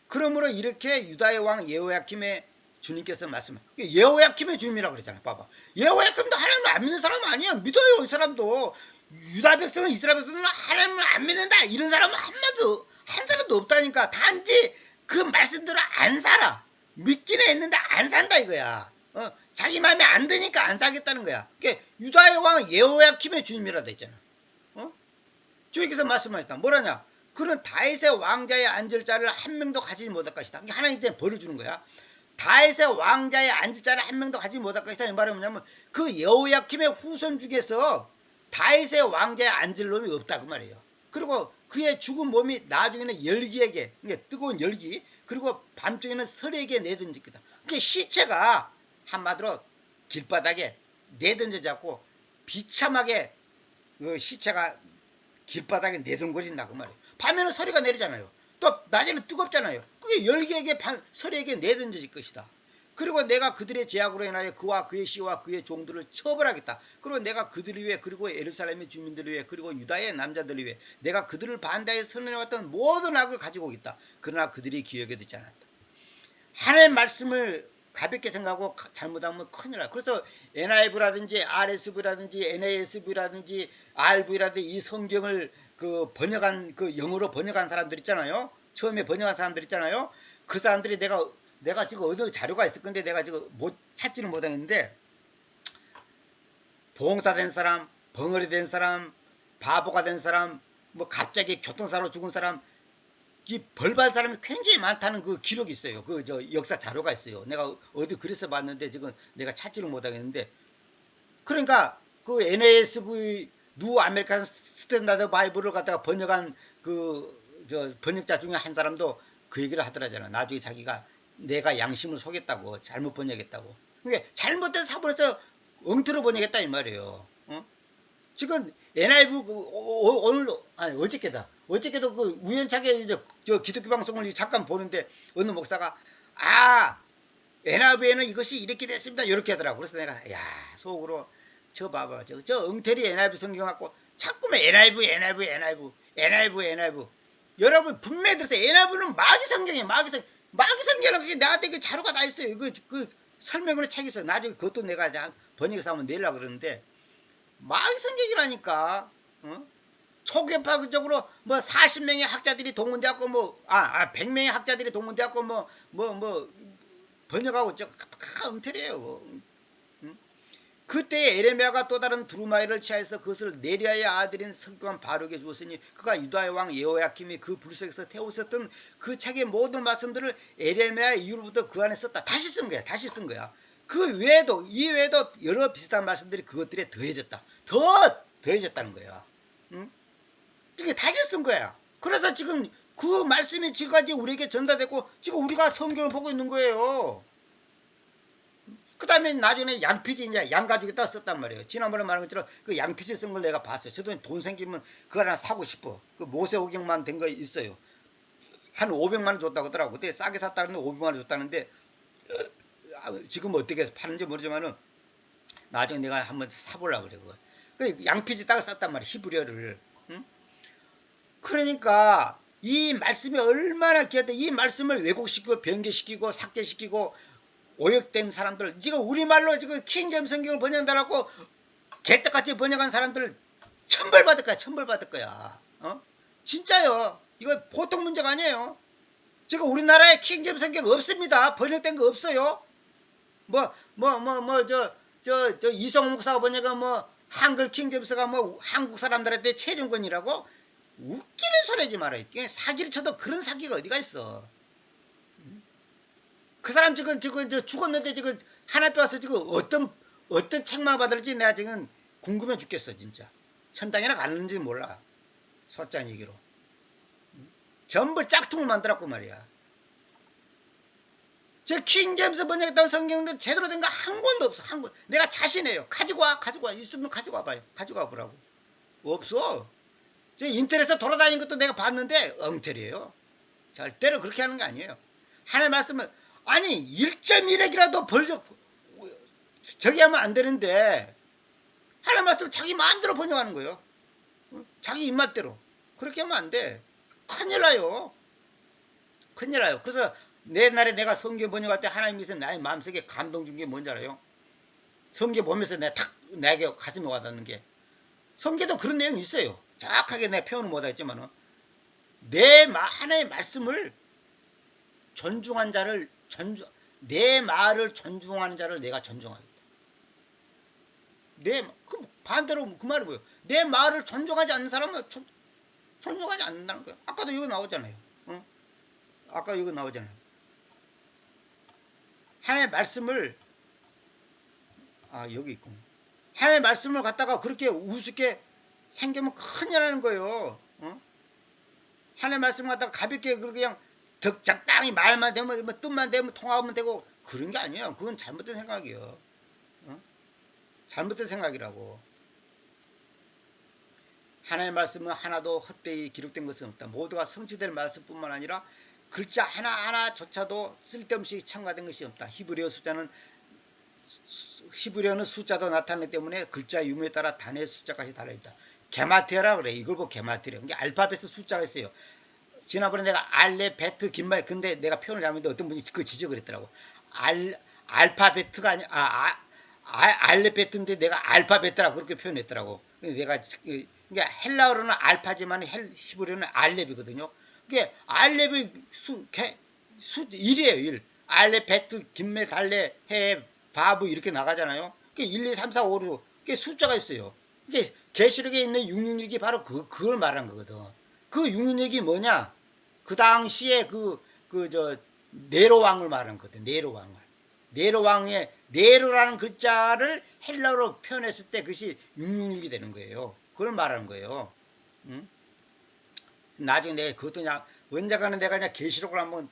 그러므로 이렇게 유다의 왕 예호야킴의 주님께서 말씀을 예호야킴의 주님이라고 그랬잖아요. 봐봐. 예호야킴도 하나님을 안 믿는 사람 아니야. 믿어요. 이 사람도. 유다 백성은 이스라엘 백성은 하나님을 안 믿는다. 이런 사람은 한 사람도 없다니까. 단지 그 말씀대로 안 살아. 믿기는 했는데 안 산다 이거야. 자기 마음에 안 드니까 안 사겠다는 거야. 그러니까 유다의 왕 예호야킴의 주님이라고 했잖아. 주님께서 말씀하셨다. 뭐라냐? 그는 다윗의 왕자의 앉을 자를 한 명도 가지지 못할 것이다. 하나님 때문에 벌을 주는 거야. 다윗의 왕자의 앉을 자를 한 명도 가지지 못할 것이다. 이 말은 뭐냐면 그 여호야킴의 후손 중에서 다윗의 왕자에 앉을 놈이 없다 그 말이에요. 그리고 그의 죽은 몸이 나중에는 열기에게, 그러니까 뜨거운 열기, 그리고 밤중에는 설에게 내던질 거다. 그 시체가 한마디로 길바닥에 내던져 잡고 비참하게 그 시체가 길바닥에 내동거린다 그 말이에요. 밤에는 서리가 내리잖아요. 또 낮에는 뜨겁잖아요. 그게 열기에게 서리에게 내던져질 것이다. 그리고 내가 그들의 제약으로 인하여 그와 그의 씨와 그의 종들을 처벌하겠다. 그리고 내가 그들을 위해, 그리고 예루살렘의 주민들을 위해, 그리고 유다의 남자들을 위해 내가 그들을 반대해 선언해왔던 모든 악을 가지고 오겠다. 그러나 그들이 기억에 듣지 않았다. 하나님의 말씀을 가볍게 생각하고 잘못하면 큰일 나. 그래서 NIV라든지 RSV라든지 NASV라든지 RV라든지 이 성경을 그 번역한, 그 영어로 번역한 사람들 있잖아요. 처음에 번역한 사람들 있잖아요. 그 사람들이 내가 지금 어느 자료가 있을 건데 내가 지금 찾지는 못하겠는데, 봉사된 사람, 벙어리 된 사람, 바보가 된 사람, 뭐 갑자기 교통사고로 죽은 사람, 이 벌받은 사람이 굉장히 많다는 그 기록이 있어요. 그 역사 자료가 있어요. 내가 어디 글에서 봤는데 지금 내가 찾지를 못하겠는데, 그러니까 그 NASV 뉴 아메리칸 스탠다드 바이블을 갖다가 번역한 번역자 중에 한 사람도 그 얘기를 하더라잖아. 나중에 자기가 내가 양심을 속였다고, 잘못 번역했다고. 그러니까 잘못된 사본에서 엉터로 번역했다 이 말이에요. 지금 NIV 오늘 어저께도 그 우연찮게 이제 기독교 방송을 잠깐 보는데 어느 목사가 NIV에는 이것이 이렇게 됐습니다 이렇게 하더라고. 그래서 내가 속으로 저 봐봐 저 엉터리 NIV 성경 갖고 자꾸만 NIV 여러분 분명히 들으세요. 에나브는 마귀성경이에요. 마귀성경은 그게 나한테 그 자료가 다 있어요. 그 설명으로 책이 있어요. 나중에 그것도 내가 이제 번역해서 한번 내려고 그러는데 마귀성경이라니까. 어? 초계파적으로 뭐 40명의 학자들이 동원되었고 뭐 100명의 학자들이 동원되었고 뭐 번역하고 저 엉터리예요. 응? 그때 에레미야가 또 다른 두루마리를 취하여서 그것을 네리아의 아들인 석유관 바룩에 주었으니 그가 유다의 왕 여호야킴이 그 불속에서 태우셨던 그 책의 모든 말씀들을 에레미야 이후로부터 그 안에 썼다. 다시 쓴 거야. 그 외에도 이 외에도 여러 비슷한 말씀들이 그것들에 더해졌다. 더해졌다는 거야. 응? 이게 다시 쓴 거야. 그래서 지금 그 말씀이 지금까지 우리에게 전달됐고 지금 우리가 성경을 보고 있는 거예요. 그 다음에 나중에 양피지 이제 양 가지고 따 썼단 말이에요. 지난번에 말한 것처럼 그 양피지 쓴 걸 내가 봤어요. 저도 돈 생기면 그거 하나 사고 싶어. 그 모세오경만 된 거 있어요. 한 500만 원 줬다고 하더라고. 그때 싸게 샀다는데 500만 원 줬다는데 지금 어떻게 파는지 모르지만은 나중에 내가 한번 사보려고 그래. 그거. 그 양피지 따가 쌌단 말이야. 히브리어를. 응? 그러니까 이 말씀이 얼마나 귀하다. 이 말씀을 왜곡시키고 변개시키고 삭제시키고 오역된 사람들, 지금 우리말로 지금 킹제임 성경을 번역하라고 개떡같이 번역한 사람들 천벌받을 거야. 어? 진짜요. 이거 보통 문제가 아니에요. 지금 우리나라에 킹제임 성경 없습니다. 번역된 거 없어요. 이성호 목사가 번역한 한글 킹제임스가 한국 사람들한테 최종권이라고 웃기는 소리지 말아요. 사기를 쳐도 그런 사기가 어디가 있어. 그 사람 지금 죽었는데 지금 하나님께 와서 지금 어떤 책만 받을지 내가 지금 궁금해 죽겠어 진짜. 천당이나 갔는지 몰라. 솔직한 얘기로. 전부 짝퉁을 만들었고 말이야. 저 킹제임스 번역했던 성경들 제대로 된 거 한 권도 없어. 한 권. 내가 자신해요. 가지고 와. 있으면 가지고 와봐요. 가지고 와보라고. 없어. 저 인터넷에서 돌아다니는 것도 내가 봤는데 엉터리예요. 절대로 그렇게 하는 거 아니에요. 하나님 말씀을 아니 1.1핵이라도 벌써 저기 하면 안 되는데 하나님 말씀을 자기 마음대로 번역하는 거예요. 자기 입맛대로. 그렇게 하면 안 돼. 큰일 나요. 그래서 옛날에 내가 성경 번역할 때 하나님께서 나의 마음속에 감동 준 게 뭔지 알아요? 성경 보면서 내게 가슴에 와닿는 게 성경도 그런 내용이 있어요. 정확하게 내가 표현을 못하겠지만은 하나의 말씀을 존중한 자를 내 말을 존중하는 자를 내가 존중하겠다. 반대로 그 말이 뭐예요? 내 말을 존중하지 않는 사람은 존중하지 않는다는 거예요. 아까도 이거 나오잖아요. 아까 이거 나오잖아요. 하나님의 말씀을 여기 있군. 하나님의 말씀을 갖다가 그렇게 우습게 생기면 큰일 나는 거예요. 하나님의 말씀을 갖다가 가볍게 그냥 적당히 말만 되면 뜻만 되면 통하면 되고 그런 게 아니에요. 그건 잘못된 생각이에요. 잘못된 생각이라고. 하나님의 말씀은 하나도 헛되이 기록된 것은 없다. 모두가 성취될 말씀뿐만 아니라 글자 하나하나조차도 쓸데없이 첨가된 것이 없다. 히브리어는 숫자도 나타내기 때문에 글자 유무에 따라 단의 숫자까지 달려있다. 게마티아라 그래. 이걸 보고 게마티아. 이게 알파벳 숫자가 있어요. 지난번에 내가 알레베트 긴말 근데 내가 표현을 잘못했는데 어떤 분이 그 지적을 했더라고. 알파베트가 아니 알레베트인데 내가 알파베트라고 그렇게 표현했더라고. 내가 그러니까 헬라어로는 알파지만 히브리어는 알렙이거든요. 그게 알렙이 수 1이에요. 1. 알레베트 긴말 달레 해 바브 이렇게 나가잖아요. 그게 1, 2, 3, 4, 5, 6 그게 숫자가 있어요. 이게 계시록에 있는 666이 바로 그걸 말한 거거든. 그 666이 뭐냐? 그 당시에 네로 왕을 말한 거거든. 네로 왕의 네로라는 글자를 헬라어로 표현했을 때 그것이 666이 되는 거예요. 그걸 말하는 거예요. 응? 나중에 내가 그것도 그냥 언젠가는 내가 그냥 계시록을 한번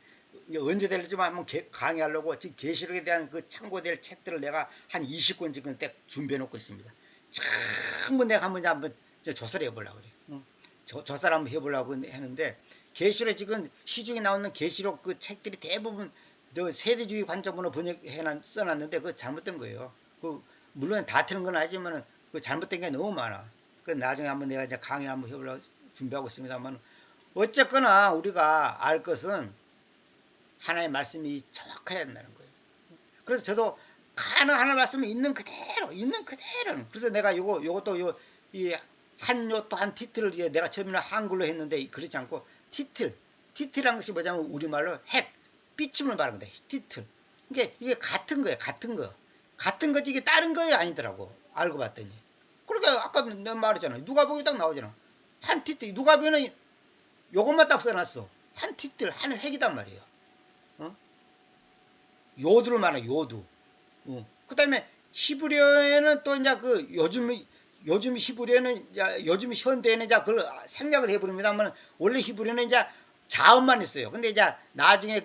언제 될지만 한번 강의하려고 지금 계시록에 대한 그 참고될 책들을 내가 한 20권 지금 준비해 놓고 있습니다. 전부 내가 한번 조사를 해보려고 그래. 응? 조사를 한번 해보려고 했는데 계시록에 지금 시중에 나오는 계시록 그 책들이 대부분 세대주의 관점으로 써놨는데 그거 잘못된 거예요. 물론 다 틀린 건 아니지만 그 잘못된 게 너무 많아. 그 나중에 한번 내가 이제 강의 한번 해보려고 준비하고 있습니다만 어쨌거나 우리가 알 것은 하나의 말씀이 정확해야 된다는 거예요. 그래서 저도 하나의 말씀을 있는 그대로, 그래서 내가 요것도 이 또 한 티틀을 이제 내가 처음에는 한글로 했는데 그렇지 않고 티틀이란 것이 뭐냐면 우리말로 핵, 삐침을 말하는 거다. 티틀. 이게 같은 거예요. 같은 거지 이게 다른 거에 아니더라고. 알고 봤더니. 그러니까 아까 내가 말했잖아. 누가복음에 딱 나오잖아. 한 티틀. 누가복음에는 요것만 딱 써놨어. 한 티틀, 한 획이단 말이에요. 요두를 말해, 요두. 그 다음에 히브리어에는 또 이제 요즘 히브리어는, 요즘 현대에는 이제 그걸 생략을 해버립니다만, 원래 히브리어는 이제 자음만 있어요. 근데 이제 나중에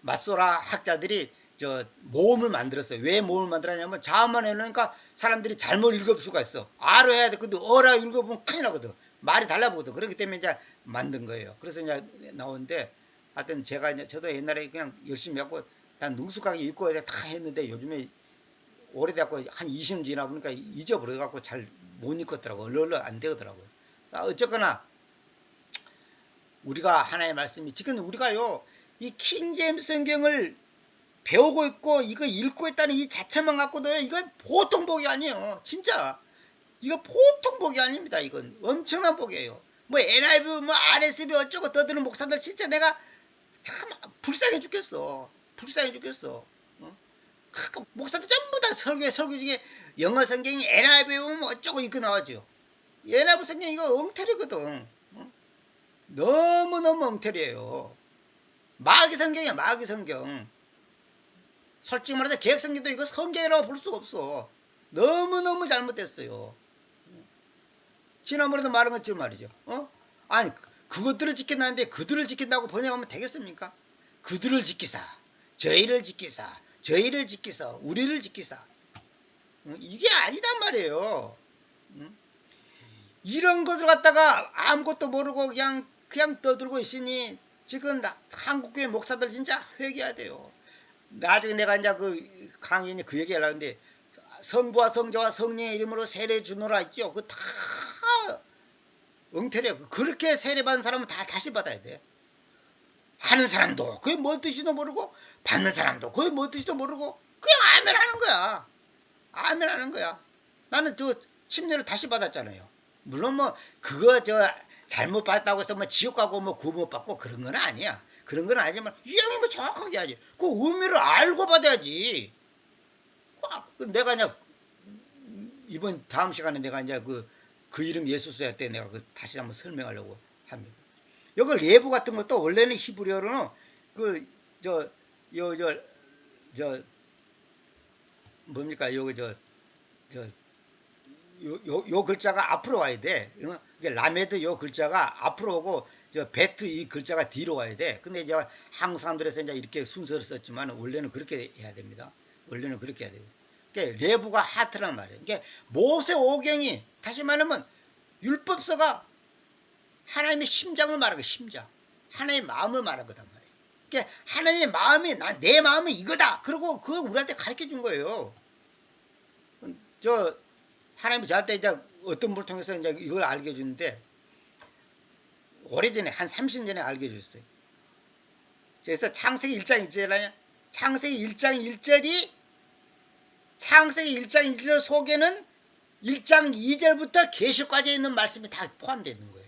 마소라 학자들이 모음을 만들었어요. 왜 모음을 만들었냐면 자음만 해놓으니까 사람들이 잘못 읽을 수가 있어. 아로 해야 돼. 근데 어라 읽어보면 큰일 나거든. 말이 달라보거든. 그렇기 때문에 이제 만든 거예요. 그래서 이제 나오는데, 하여튼 저도 옛날에 그냥 열심히 하고 난 능숙하게 읽고 다 했는데 요즘에 오래돼갖고 한 20년 지나 보니까 잊어버려갖고 잘 못 읽겠더라고. 얼른 안 되더라고요. 어쨌거나 우리가 하나의 말씀이 지금 우리가요 이 킹제임스 성경을 배우고 있고 이거 읽고 있다는 이 자체만 갖고도 이건 보통 복이 아니에요. 진짜 이거 보통 복이 아닙니다. 이건 엄청난 복이에요. 뭐 NIV 뭐 RSV 어쩌고 떠드는 목사들 진짜 내가 참 불쌍해 죽겠어. 목사들 전부 다 설교 중에 영어 성경이 NIV 보면 어쩌고 이거 나와죠. NIV 성경 이거 엉터리거든. 너무너무 엉터리예요. 마귀 성경이야, 마귀 성경. 솔직히 말해서 개혁 성경도 이거 성경이라고 볼 수가 없어. 너무너무 잘못됐어요. 지난번에도 말한 것처럼 말이죠. 아니, 그것들을 지킨다는데 그들을 지킨다고 번역하면 되겠습니까? 그들을 지키사, 저희를 지키사, 우리를 지키사. 이게 아니단 말이에요. 이런 것을 갖다가 아무것도 모르고 그냥 떠들고 있으니 지금 한국교회 목사들 진짜 회개해야 돼요. 나중에 내가 이제 강연이 그 얘기 하려고 했는데 성부와 성자와 성령의 이름으로 세례 주노라 했죠. 그거 다 엉터리야. 그렇게 세례 받은 사람은 다 다시 받아야 돼. 하는 사람도 그게 뭐 뜻인지도 모르고 받는 사람도 그게 뭐 뜻인지도 모르고 그냥 아멘 하는 거야. 아멘 하는 거야. 나는 침례를 다시 받았잖아요. 물론 뭐 그거 잘못 받았다고 해서 뭐 지옥 가고 뭐 구원 못 받고 그런 건 아니야. 그런 건 아니지만 유형이 뭐 정확하게 해야지. 그 의미를 알고 받아야지. 내가 그냥 이번 다음 시간에 내가 이제 그 이름 예수 써야 때 내가 다시 한번 설명하려고 합니다. 여기 레부 같은 것도 원래는 히브리어로는 뭡니까 요 글자가 앞으로 와야 돼. 라메드 요 글자가 앞으로 오고 베트 이 글자가 뒤로 와야 돼. 근데 이제 한국 사람들에서 이제 이렇게 순서를 썼지만 원래는 그렇게 해야 됩니다. 원래는 그렇게 해야 되고. 그러니까 레부가 하트란 말이에요. 그러니까 모세오경이 다시 말하면 율법서가 하나님의 심장을 말하고 심장. 하나님의 마음을 말하는 거단 말이에요. 그러니까 하나님의 마음이 내 마음이 이거다. 그리고 그걸 우리한테 가르쳐 준 거예요. 하나님이 저한테 이제 어떤 분을 통해서 이제 이걸 알게 해주는데 오래전에 한 30년 전에 알게 해줬어요. 그래서 창세기 1장 1절이냐? 창세기 1장 1절이 창세기 1장 1절 속에는 1장 2절부터 계시까지 있는 말씀이 다 포함되어 있는 거예요.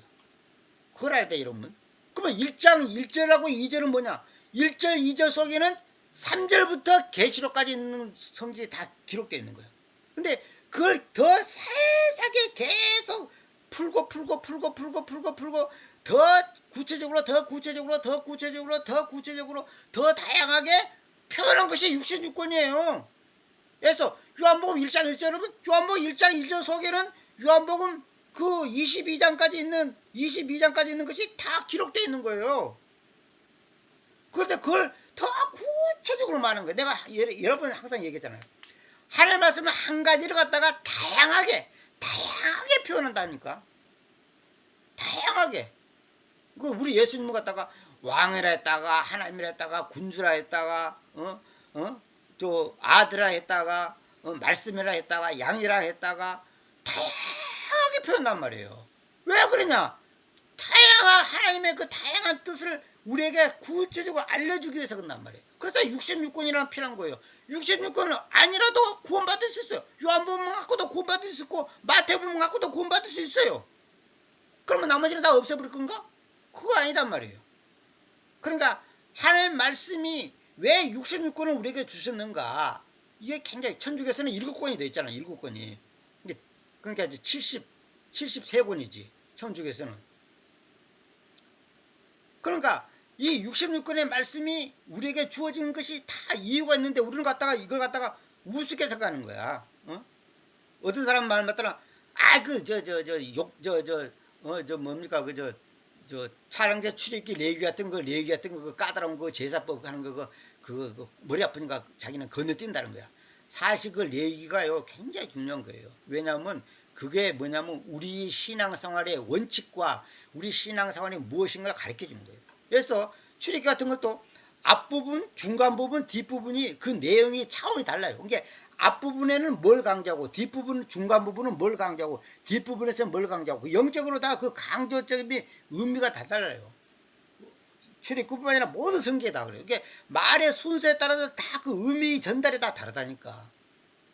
그걸 알아야 돼, 여러분. 그러면 1장 1절하고 2절은 뭐냐? 1절, 2절 속에는 3절부터 계시록까지 있는 성경이 다 기록되어 있는 거예요. 근데 그걸 더 세세하게 계속 풀고 더 구체적으로 더 다양하게 표현한 것이 66권이에요. 그래서 요한복음 1장 1절은 요한복음 1장 1절 속에는 요한복음 그 22장까지 있는 것이 다 기록되어 있는 거예요. 그런데 그걸 더 구체적으로 말하는 거예요. 내가 여러 번 항상 얘기했잖아요. 하나님의 말씀을 한 가지를 갖다가 다양하게 표현한다니까. 다양하게. 우리 예수님을 갖다가 왕이라 했다가 하나님이라 했다가 군주라 했다가 또 아들이라 했다가 말씀이라 했다가 양이라 했다가 다양하게 표현한단 말이에요. 왜 그러냐? 다양한 하나님의 그 다양한 뜻을 우리에게 구체적으로 알려주기 위해서 그런단 말이에요. 그래서 66권이라는 필요한 거예요. 66권은 아니라도 구원받을 수 있어요. 요한복음 갖고도 구원받을 수 있고 마태복음 갖고도 구원받을 수 있어요. 그러면 나머지는 다 없애버릴 건가? 그거 아니단 말이에요. 그러니까 하나님 말씀이 왜 66권을 우리에게 주셨는가? 이게 굉장히 천주교에서는 7권이 돼 있잖아요. 7권이. 그러니까 이제 73권이지. 천주교에서는. 그러니까 이 66권의 말씀이 우리에게 주어진 것이 다 이유가 있는데 우리는 갖다가 이걸 갖다가 우습게 생각하는 거야. 어떤 사람 말 맞더라. 뭡니까 차량제 출입기 레기 같은 거 까다로운 거 제사법 하는 거 머리 아프니까 자기는 건너뛴다는 거야. 사실 그 레기가요 굉장히 중요한 거예요. 왜냐하면 그게 뭐냐면 우리 신앙생활의 원칙과 우리 신앙생활이 무엇인가 가르쳐 주는 거예요. 그래서 출입기 같은 것도 앞부분, 중간부분, 뒷부분이 그 내용이 차원이 달라요. 그러니까 앞부분에는 뭘 강조하고 뒷부분, 중간부분은 뭘 강조하고 뒷부분에서는 뭘 강조하고 영적으로 다 그 강조점이 의미가 다 달라요. 출입구뿐만 아니라 모든 성경에 다 그래요. 그러니까 말의 순서에 따라서 다 그 의미 전달이 다 다르다니까.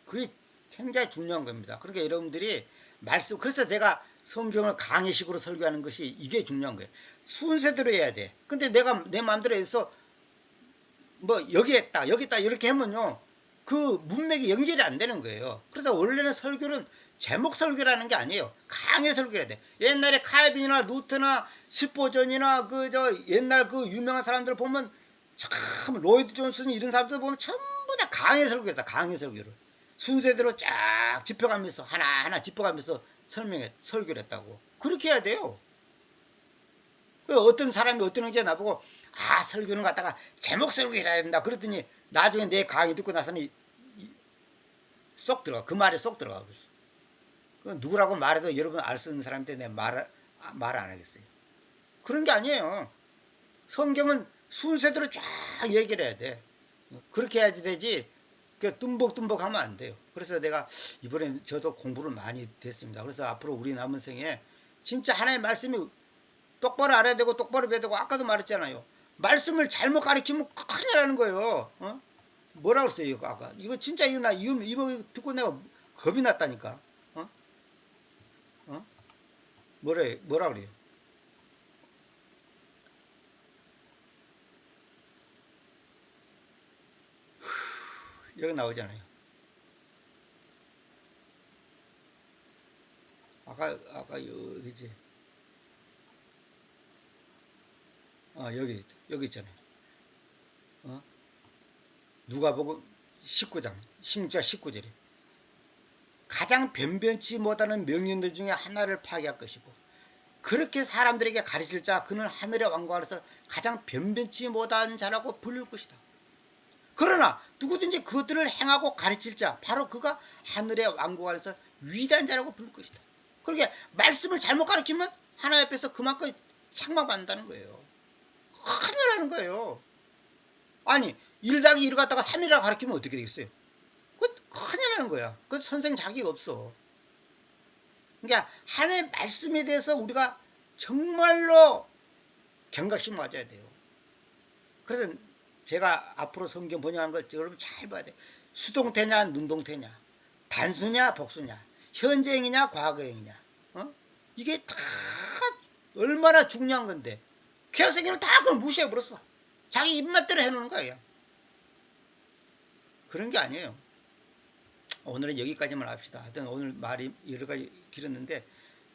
그게 굉장히 중요한 겁니다. 그러니까 여러분들이 말씀, 그래서 제가 성경을 강의식으로 설교하는 것이 이게 중요한 거예요. 순서대로 해야 돼. 근데 내가 내 마음대로 해서 뭐 여기 있다 이렇게 하면요 그 문맥이 연결이 안 되는 거예요. 그래서 원래는 설교는 제목 설교라는 게 아니에요. 강의 설교해야 돼. 옛날에 칼빈이나 루터나 스포전이나 옛날 그 유명한 사람들 보면 참 로이드 존슨 이런 사람들 보면 전부 다 강의 설교했다. 강의 설교를 순서대로 쫙 짚어가면서 하나하나 짚어가면서 설교를 했다고. 그렇게 해야 돼요. 어떤 사람이 어떤 형제가 나보고 설교는 갖다가 제목 설교해야 된다 그랬더니 나중에 내 강의 듣고 나서는 쏙 들어가. 그 말에 쏙 들어가 버렸어. 누구라고 말해도 여러분 알 수 있는 사람한테 내 말 안 하겠어요. 그런 게 아니에요. 성경은 순서대로 쫙 얘기를 해야 돼. 그렇게 해야지 되지 뜸벅뜸벅 하면 안 돼요. 그래서 내가 이번에 저도 공부를 많이 됐습니다. 그래서 앞으로 우리 남은 생에 진짜 하나님의 말씀이 똑바로 알아야 되고 똑바로 배워야 되고 아까도 말했잖아요. 말씀을 잘못 가르치면 큰일 나는 거예요. 뭐라고 했어요 이거 아까. 이거 진짜 이거 듣고 내가 겁이 났다니까. 뭐라 그래요? 여기 나오잖아요. 아까 어디지? 여기 있잖아요. 누가복음 19장 16절 19절에 가장 변변치 못하는 명령들 중에 하나를 파괴할 것이고 그렇게 사람들에게 가르칠 자 그는 하늘의 왕국 안에서 가장 변변치 못한 자라고 불릴 것이다. 그러나 누구든지 그것들을 행하고 가르칠 자 바로 그가 하늘의 왕국 안에서 위대한 자라고 부를 것이다. 그러니까 말씀을 잘못 가르치면 하나님 앞에서 그만큼 책망받는다는 거예요. 큰일 나는 거예요. 아니 1+1을 갖다가 3이라고 가르치면 어떻게 되겠어요? 큰일 나는 거야. 그 선생 자기가 없어. 그러니까 하나님의 말씀에 대해서 우리가 정말로 경각심 가져야 돼요. 그래서 제가 앞으로 성경 번역한 걸 여러분 잘 봐야 돼. 수동태냐 능동태냐 단수냐 복수냐 현재형이냐 과거형이냐 이게 다 얼마나 중요한 건데 개혁생기는 다 그걸 무시해버렸어. 자기 입맛대로 해놓는 거예요. 그런 게 아니에요. 오늘은 여기까지만 합시다. 하여튼 오늘 말이 여러 가지 길었는데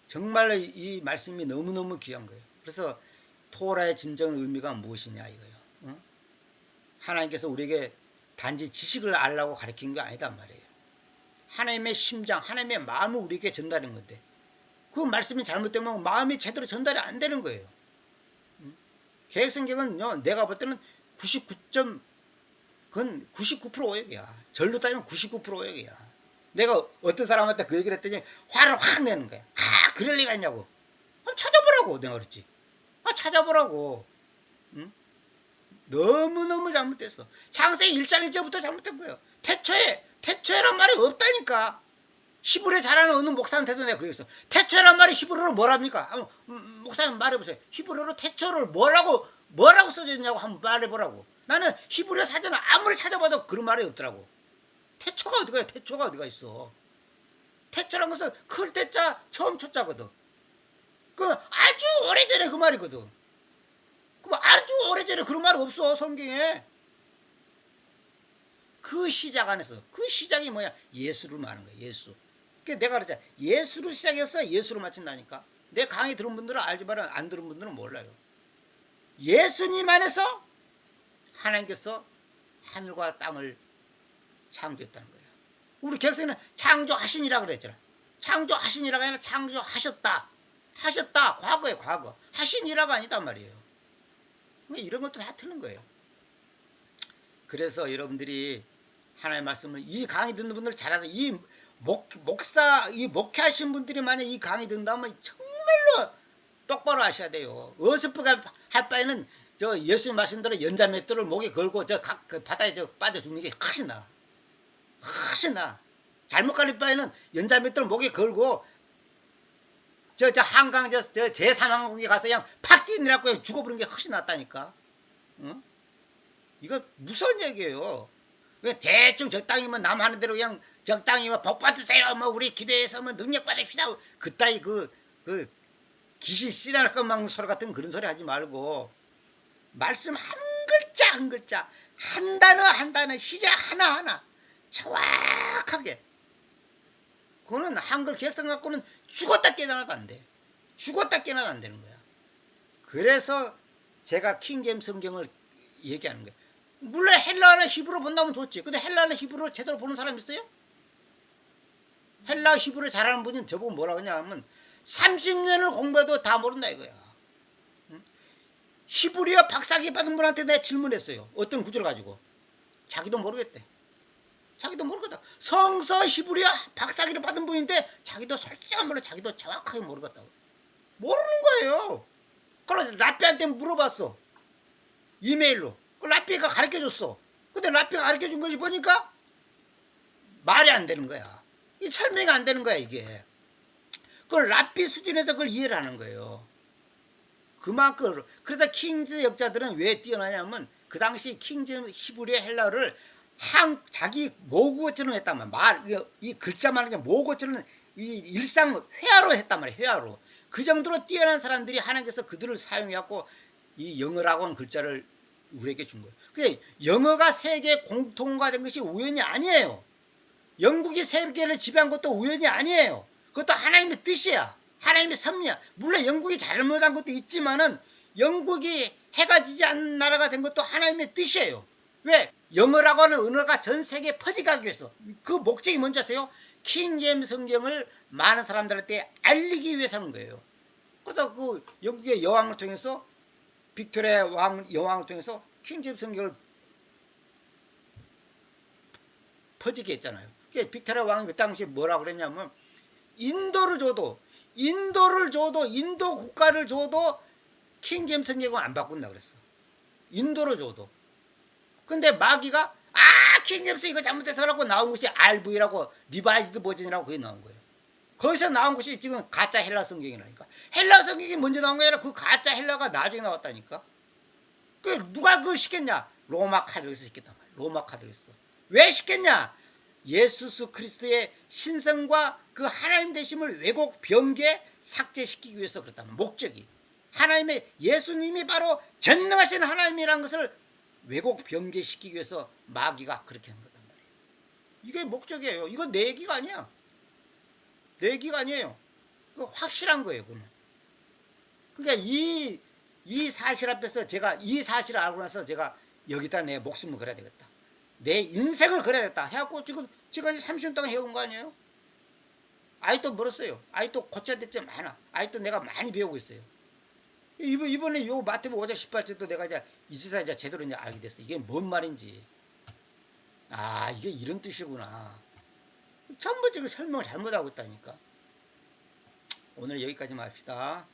정말 이 말씀이 너무너무 귀한 거예요. 그래서 토라의 진정 의미가 무엇이냐 이거예요. 하나님께서 우리에게 단지 지식을 알라고 가르친 게 아니단 말이에요. 하나님의 심장, 하나님의 마음을 우리에게 전달한 건데 그 말씀이 잘못되면 마음이 제대로 전달이 안 되는 거예요. 개혁성경은 내가 볼 때는 99% 오역이야. 절로 따지면 99% 오역이야. 내가 어떤 사람한테 그 얘기를 했더니 화를 확 내는 거야. 그럴 리가 있냐고. 찾아보라고 내가 그랬지. 찾아보라고. 응? 너무너무 잘못됐어. 창세기 1장 1절부터 잘못된 거예요. 태초에란 말이 없다니까. 히브리어 잘하는 어느 목사한테도 내가 그랬어. 태초란 말이 히브리어로 뭐랍니까? 목사님 말해보세요. 히브리어로 태초를 뭐라고 써져 있냐고 한번 말해보라고. 나는 히브리어 사전을 아무리 찾아봐도 그런 말이 없더라고. 태초가 어디가, 태초가 어디가 있어. 태초란 것은 클 때자 처음 초자거든. 그 아주 오래전에 그 말이거든. 그럼 아주 오래전에 그런 말 없어 성경에. 그 시작 안에서 그 시작이 뭐야? 예수를 말하는 거야. 예수. 그러니까 내가 그러잖아. 예수로 시작해서 예수로 마친다니까. 내 강의 들은 분들은 알지만 안 들은 분들은 몰라요. 예수님 안에서 하나님께서 하늘과 땅을 창조했다는 거예요. 우리 객서에는 창조하신이라고 그랬잖아. 창조하신이라가 아니라 창조하셨다. 하셨다. 과거에 과거. 하신이라가 아니단 말이에요. 이런 것도 다 틀린 거예요. 그래서 여러분들이 하나님의 말씀을 이 강의 듣는 분들 잘하는 이 목사 이 목회하신 분들이 만약 이 강의 듣는다면 정말로 똑바로 하셔야 돼요. 어설프게 할 바에는 저 예수님 말씀대로 연자맷돌을 목에 걸고 그 바다에 빠져 죽는 게 훨씬 나. 훨씬 나. 잘못 갈릴 바에는 연자맷돌 목에 걸고 저 한강 저 제3항공에 가서 그냥 팍 뛰느라고 죽어버린 게 훨씬 낫다니까. 응? 이거 무서운 얘기예요. 대충 적당히면 남 하는 대로 그냥 적당히면 복 받으세요. 뭐 우리 기도해서 뭐 능력 받읍시다. 그따위 그 귀신 씨날 것만 소리 같은 그런 소리 하지 말고 말씀 한 글자 한 글자 한 단어 한 단어 시작 하나하나 정확하게. 그거는 한글 기획성 갖고는 죽었다 깨어나도 안 돼. 죽었다 깨어나도 안 되는 거야. 그래서 제가 킹제임스 성경을 얘기하는 거예요. 물론 헬라어나 히브리어 본다면 좋지. 근데 헬라어나 히브리어 제대로 보는 사람 있어요? 헬라어 히브리어 잘하는 분이 저보고 뭐라고 하냐면 30년을 공부해도 다 모른다 이거야. 히브리어 박사학위 받은 분한테 내가 질문했어요. 어떤 구절을 가지고. 자기도 모르겠대. 자기도 모르겠다. 성서 히브리어 박사학위를 받은 분인데 자기도 솔직한 말로 자기도 정확하게 모르겠다고. 모르는 거예요. 그래서 라삐한테 물어봤어. 이메일로. 라삐가 가르쳐줬어. 근데 라삐가 가르쳐준 것이 보니까 말이 안 되는 거야. 이 설명이 안 되는 거야 이게. 그걸 라삐 수준에서 그걸 이해를 하는 거예요. 그만큼. 그래서 킹즈 역자들은 왜 뛰어나냐면 그 당시 킹즈 히브리어 헬라어를 자기 모국어처럼 했단 말이야. 이 글자만 하는 게 모국어처럼 이 일상 회화로 했단 말이야. 회화로. 그 정도로 뛰어난 사람들이 하나님께서 그들을 사용해갖고 이 영어라고 하는 글자를 우리에게 준 거예요. 그게 영어가 세계 공통화된 것이 우연이 아니에요. 영국이 세계를 지배한 것도 우연이 아니에요. 그것도 하나님의 뜻이야. 하나님의 섭리야. 물론 영국이 잘못한 것도 있지만은 영국이 해가 지지 않는 나라가 된 것도 하나님의 뜻이에요. 왜? 영어라고 하는 언어가 전 세계에 퍼져가기 위해서. 그 목적이 뭔지 아세요? 킹제임스 성경을 많은 사람들한테 알리기 위해서 하는 거예요. 그래서 그 영국의 여왕을 통해서 빅토리아 여왕을 통해서 킹제임스 성경을 퍼지게 했잖아요. 빅토리아 왕이 그 당시에 뭐라고 그랬냐면 인도를 줘도 인도 국가를 줘도 킹제임스 성경을 안 바꾼다 그랬어. 인도를 줘도. 근데 마귀가 킹제임스 이거 잘못해서라고 나온 것이 RV라고 리바이즈드 버전이라고 그게 나온 거예요. 거기서 나온 것이 지금 가짜 헬라 성경이라니까. 헬라 성경이 먼저 나온 게 아니라 그 가짜 헬라가 나중에 나왔다니까. 누가 그걸 시켰냐? 로마 카톨릭에서 시켰단 말이야. 로마 카톨릭에서. 왜 시켰냐? 예수 그리스도의 신성과 그 하나님 되심을 왜곡 변개 삭제시키기 위해서 그렇단 말이야. 목적이. 하나님의 예수님이 바로 전능하신 하나님이라는 것을 왜곡 변개시키기 위해서 마귀가 그렇게 한 거단 말이에요. 이게 목적이에요. 이건 내 얘기가 아니야. 내 얘기가 아니에요. 그거 확실한 거예요. 그거는. 그러니까 이 사실 앞에서 제가 이 사실을 알고 나서 제가 여기다 내 목숨을 걸어야 되겠다. 내 인생을 걸어야 되겠다. 해갖고 지금까지 30년 동안 해온 거 아니에요? 아직도 멀었어요. 아직도 고쳐야 될 점 많아. 아직도 내가 많이 배우고 있어요. 이번에 요 마태복음 5장 18절도 내가 이제서 제대로 알게 됐어. 이게 뭔 말인지. 이게 이런 뜻이구나. 전부 지금 설명을 잘못하고 있다니까. 오늘 여기까지만 합시다.